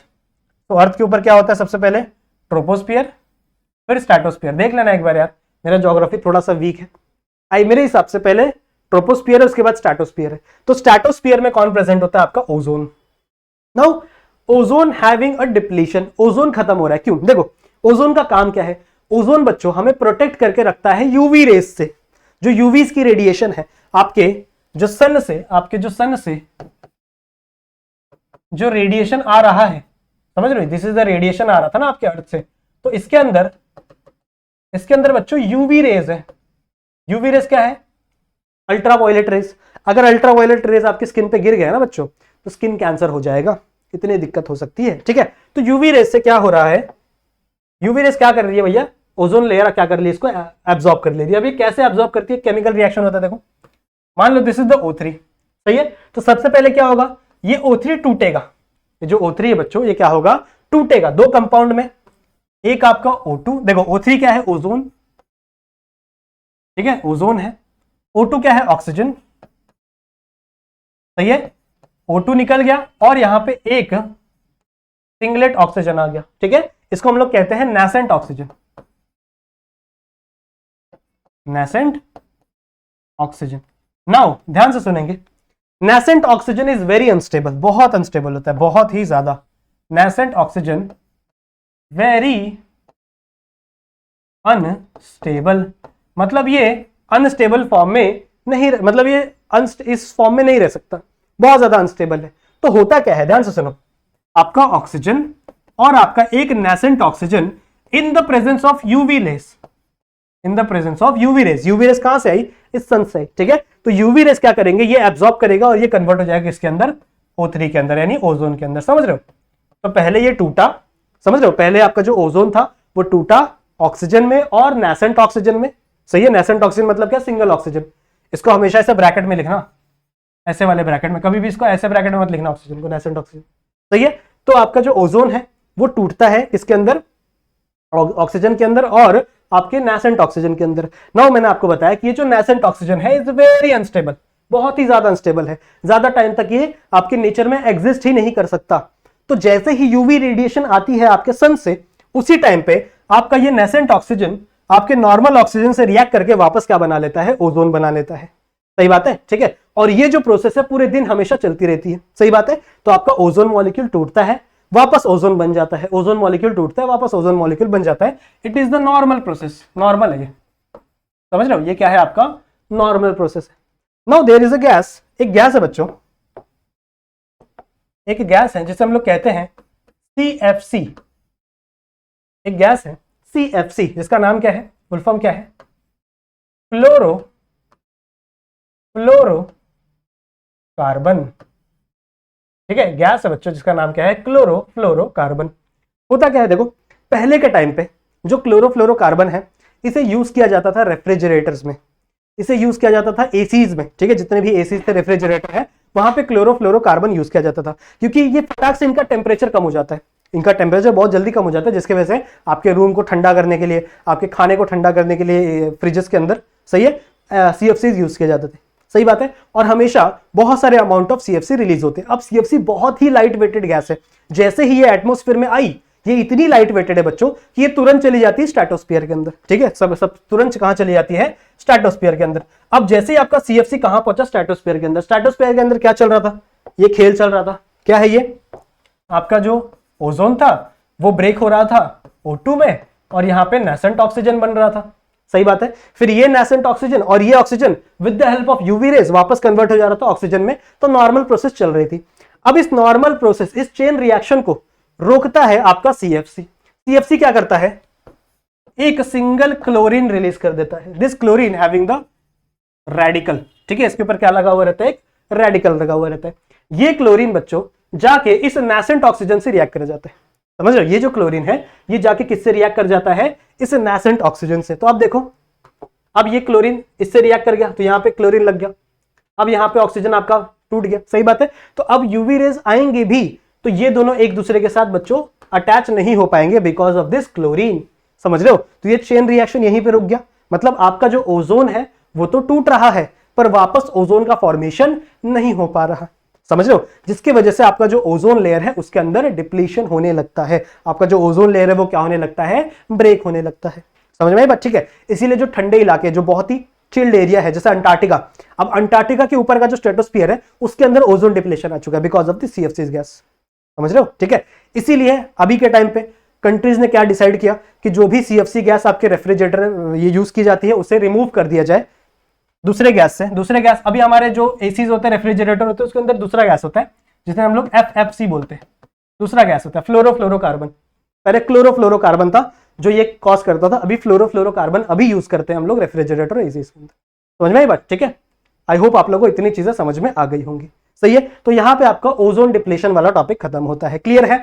तो अर्थ के ऊपर क्या होता है, सबसे पहले ट्रोपोस्फियर, फिर स्ट्रेटोस्फियर। देख लेना एक बार यार, मेरा ज्योग्राफी थोड़ा सा वीक है। मेरे हिसाब से पहले ट्रोपोस्फियर है, उसके बाद स्ट्रेटोस्फियर है। तो स्ट्रेटोस्फियर में कौन प्रेजेंट होता है, आपका ozone. Now ozone having a depletion, ozone खत्म हो रहा है। क्यों, देखो ओजोन का काम क्या है। ओजोन बच्चों हमें प्रोटेक्ट करके रखता है यूवी रेस से। जो यूवीज की रेडिएशन है, आपके जो सन से जो रेडिएशन आ रहा है, समझ रहे हो, दिस इज द रेडिएशन आ रहा था ना आपके अर्थ से, तो इसके अंदर बच्चों यूवी रेज है। यूवी रेज क्या है, अल्ट्रावायलेट रेज। अगर अल्ट्रावायलेट रेज आपकी स्किन पे गिर गया ना बच्चों तो स्किन कैंसर हो जाएगा, इतनी दिक्कत हो सकती है। ठीक है, तो यूवी रेज से क्या हो रहा है, यूवी रेज क्या कर रही है भैया, ओजोन लेयर क्या कर रही है, इसको एब्जॉर्ब कर ले रही है। अब ये कैसे एब्जॉर्ब करती है, केमिकल रिएक्शन होता है। देखो मान लो दिस इज द O3, सही है, तो सबसे पहले क्या होगा, ये O3 टूटेगा। ये जो O3 है बच्चों ये क्या होगा, टूटेगा दो कंपाउंड में, एक आपका O2, देखो O3 क्या है, ओजोन। ठीक है, ओजोन है। O2 क्या है, ऑक्सीजन। सही है, O2 निकल गया और यहां पे एक सिंगलेट ऑक्सीजन आ गया। ठीक है, इसको हम लोग कहते हैं nascent oxygen, nascent oxygen. Now ध्यान से सुनेंगे, nascent oxygen is very unstable, बहुत अनस्टेबल होता है, बहुत ही ज्यादा। नेसेंट ऑक्सीजन वेरी अनस्टेबल, मतलब ये अनस्टेबल फॉर्म में नहीं, मतलब ये इस फॉर्म में नहीं रह सकता, बहुत ज्यादा अनस्टेबल है। तो होता क्या है, ध्यान से सुनो, आपका ऑक्सीजन और आपका एक nascent oxygen in the presence of UV rays, in the presence of UV rays. UV rays कहां से आई? इस सन से, ठीक है। तो यूवी रेस क्या करेंगे, ये एब्जॉर्ब करेगा और ये कन्वर्ट हो जाएगा इसके अंदर, O3 के अंदर, यानी ओजोन के अंदर। समझ रहे हो? तो पहले ये टूटा, समझ रहे हो, पहले आपका जो ओजोन था वो टूटा ऑक्सीजन में और नेसेंट ऑक्सीजन में। सही है, नेसेंट ऑक्सीजन मतलब क्या? Single oxygen. इसको हमेशा ऐसे ब्रैकेट में लिखना, ऐसे वाले ब्रैकेट में, कभी भी इसको ऐसे ब्रैकेट में मत लिखना ऑक्सीजन को, नेसेंट ऑक्सीजन। सही है। तो आपका जो ओजोन है वो टूटता है किसके अंदर? ऑक्सीजन के अंदर और आपके नेसेंट ऑक्सीजन के अंदर। नाउ मैंने आपको बताया कि ये जो नेसेंट ऑक्सीजन है इज वेरी अनस्टेबल, बहुत ही ज्यादा अनस्टेबल है, ज्यादा टाइम तक ये आपके नेचर में एग्जिस्ट ही नहीं कर सकता। तो जैसे ही यूवी रेडिएशन आती है आपके सन से, उसी टाइम पे आपका ये नेसेंट ऑक्सीजन आपके नॉर्मल ऑक्सीजन से रिएक्ट करके वापस क्या बना लेता है? ओजोन बना लेता है। सही बात है, ठीक है। और ये जो प्रोसेस है पूरे दिन हमेशा चलती रहती है। सही बात है। तो आपका ओजोन मॉलिक्यूल टूटता है, वापस ओजोन बन जाता है, ओजोन मॉलिक्यूल टूटता है, वापस ओजोन मॉलिक्यूल बन जाता है। It is the normal process, normal है ये, समझ रहे हो? ये क्या है? आपका नॉर्मल प्रोसेस है। Now there is a gas, एक गैस है बच्चों, एक गैस है जिसे हम लोग कहते हैं CFC। एक गैस है CFC जिसका नाम क्या है? फुल फॉर्म क्या है? फ्लोरो कार्बन। ठीक है, गैस है बच्चों जिसका नाम क्या है? फ्लोरो कार्बन। होता क्या है देखो, पहले के टाइम पे जो फ्लोरो कार्बन है इसे यूज किया जाता था रेफ्रिजरेटर्स में, इसे यूज किया जाता था एसीज में। ठीक है, जितने भी एसीज थे, रेफ्रिजरेटर है, वहां पे फ्लोरो कार्बन यूज किया जाता था, क्योंकि ये फटाक से इनका टेम्परेचर कम हो जाता है, इनका टेम्परेचर बहुत जल्दी कम हो जाता है, जिसकी वजह से आपके रूम को ठंडा करने के लिए, आपके खाने को ठंडा करने के लिए फ्रिजेस के अंदर, सही है, CFCs यूज किए जाते थे। सही बात है। और हमेशा बहुत सारे अमाउंट ऑफ CFC रिलीज होते हैं। अब CFC बहुत ही लाइट वेटेड गैस है, जैसे ही ये एटमोस्फेयर में आई, ये इतनी लाइट वेटेड है बच्चों कि ये तुरंत चली जाती है स्ट्रेटोस्फीयर के अंदर। ठीक है, सब तुरंत कहां चली जाती है? स्ट्रेटोस्फीयर के अंदर। अब जैसे ही आपका CFC कहां पहुंचा? स्ट्रेटोस्फीयर के अंदर। स्ट्रेटोस्फीयर के अंदर क्या चल रहा था? ये खेल चल रहा था। क्या है ये? आपका जो ओजोन था वो ब्रेक हो रहा था O2 में, और यहां पे नेसेंट ऑक्सीजन बन रहा था। सही बात है। फिर ये नेसेंट ऑक्सीजन और ये oxygen with the help of UV rays वापस कन्वर्ट हो जा रहा था ऑक्सीजन में। तो नॉर्मल प्रोसेस चल रही थी। अब इस नॉर्मल प्रोसेस, इस चेन रिएक्शन को रोकता है आपका CFC। CFC क्या करता है? एक सिंगल क्लोरीन रिलीज कर देता है। This chlorine having the radical. ठीक है, इसके ऊपर क्या लगा हुआ रहता है? एक रेडिकल लगा हुआ रहता है। ये क्लोरीन बच्चों जाके इस नेसेंट ऑक्सीजन से रिएक्ट कर जाता है। समझ रहे हो? ये जो क्लोरीन है ये जाके किससे रिएक्ट कर जाता है? इस नेसेंट ऑक्सीजन से। तो आप देखो, अब ये क्लोरीन इससे रिएक्ट कर गया तो यहां पे क्लोरीन लग गया, अब यहां पे ऑक्सीजन आपका टूट गया। सही बात है। तो अब यूवी रेज आएंगे भी तो ये दोनों एक दूसरे के साथ बच्चों अटैच नहीं हो पाएंगे बिकॉज ऑफ दिस क्लोरीन। समझ रहे हो? तो ये चेन रिएक्शन यहीं पे रुक गया। मतलब आपका जो ओजोन है वो तो टूट रहा है पर वापस ओजोन का फॉर्मेशन नहीं हो पा रहा। समझ रहे हो? जिसकी वजह से आपका जो ओजोन लेयर है उसके अंदर डिप्लीशन होने लगता है। आपका जो ओजोन लेयर है वो क्या होने लगता है? ब्रेक होने लगता है। समझ में आई बात? ठीक है। इसीलिए जो ठंडे इलाके, जो बहुत ही चिल्ड एरिया है जैसे अंटार्कटिका, अब अंटार्कटिका के ऊपर का जो स्ट्रेटोस्फीयर है उसके अंदर ओजोन डिप्लीशन आ चुका है because of the CFC gas. समझ रहे हो? ठीक है। इसीलिए अभी के टाइम पे कंट्रीज ने क्या डिसाइड किया कि जो भी CFC गैस आपके रेफ्रिजरेटर ये यूज की जाती है उसे रिमूव कर दिया जाए दूसरे गैस से। दूसरे गैस, अभी हमारे जो एसीज होते हैं, रेफ्रिजरेटर होते हैं, उसके अंदर दूसरा गैस होता है जिसे हम लोग FFC बोलते हैं। दूसरा गैस होता है फ्लोरोफ्लोरोकार्बन। पहले क्लोरोफ्लोरोकार्बन था जो ये कॉज करता था, अभी फ्लोरोफ्लोरोकार्बन अभी यूज करते हैं हम लोग रेफ्रिजरेटर एसीज के अंदर। समझ में आई बात? ठीक है। आई होप आप लोगों को इतनी चीजें समझ में आ गई होंगी। सही है। तो यहां पे आपका ओजोन डिप्लीशन वाला टॉपिक खत्म होता है। क्लियर है?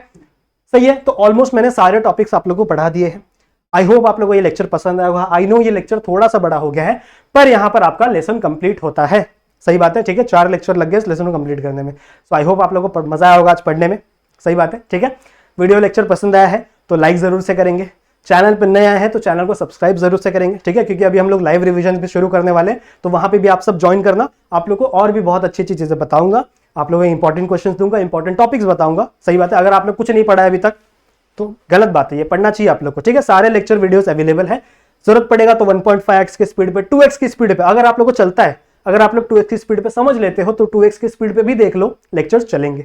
सही है। तो ऑलमोस्ट मैंने सारे टॉपिक्स आप लोगों को पढ़ा दिए हैं। आई होप आप लोगों को ये लेक्चर पसंद आया होगा। आई नो ये लेक्चर थोड़ा सा बड़ा हो गया है पर यहां पर आपका लेसन कंप्लीट होता है। सही बात है। ठीक है, 4 लेक्चर लग गए इस लेसन को कंप्लीट करने में। सो आई होप आप लोगों को मजा आया होगा आज पढ़ने में। सही बात है। ठीक है, वीडियो लेक्चर पसंद आया है तो लाइक जरूर से करेंगे। चैनल पर नए आए हैं तो चैनल को सब्सक्राइब जरूर से करेंगे। ठीक है, क्योंकि अभी हम लोग लाइव रिवीजन भी शुरू करने वाले हैं तो वहां पे भी आप सब ज्वाइन करना। आप लोग को और भी बहुत अच्छी अच्छी चीजें बताऊंगा, आप लोगों को इंपॉर्टेंट क्वेश्चंस दूंगा, इंपॉर्टेंट टॉपिक्स बताऊंगा। सही बात है। अगर आपने कुछ नहीं पढ़ा है अभी तक तो गलत बात है, ये पढ़ना चाहिए आप लोग को। ठीक है, सारे लेक्चर वीडियोस अवेलेबल है। जरूरत पड़ेगा तो 1.5x की स्पीड पे, 2x की स्पीड पे, अगर आप लोग को चलता है, अगर आप लोग 2x की स्पीड पे समझ लेते हो तो 2x की स्पीड पे भी देख लो, लेक्चर्स चलेंगे।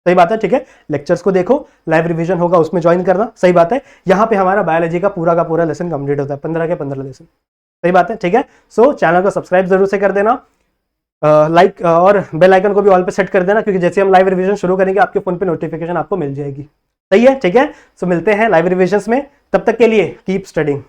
सही बात है। ठीक है, लेक्चर्स को देखो, लाइव रिवीजन होगा उसमें ज्वाइन करना। सही बात है। यहाँ पे हमारा बायोलॉजी का पूरा लेसन कंप्लीट होता है, 15 के 15 लेसन। सही बात है। ठीक है। सो चैनल को सब्सक्राइब जरूर से कर देना, लाइक और बेल आइकन को भी ऑल पे सेट कर देना, क्योंकि जैसे हम लाइव रिवीजन शुरू करेंगे आपके फोन पे नोटिफिकेशन आपको मिल जाएगी। सही है, ठीक है। सो मिलते हैं लाइव रिविजन्स में, तब तक के लिए कीप स्टडिंग।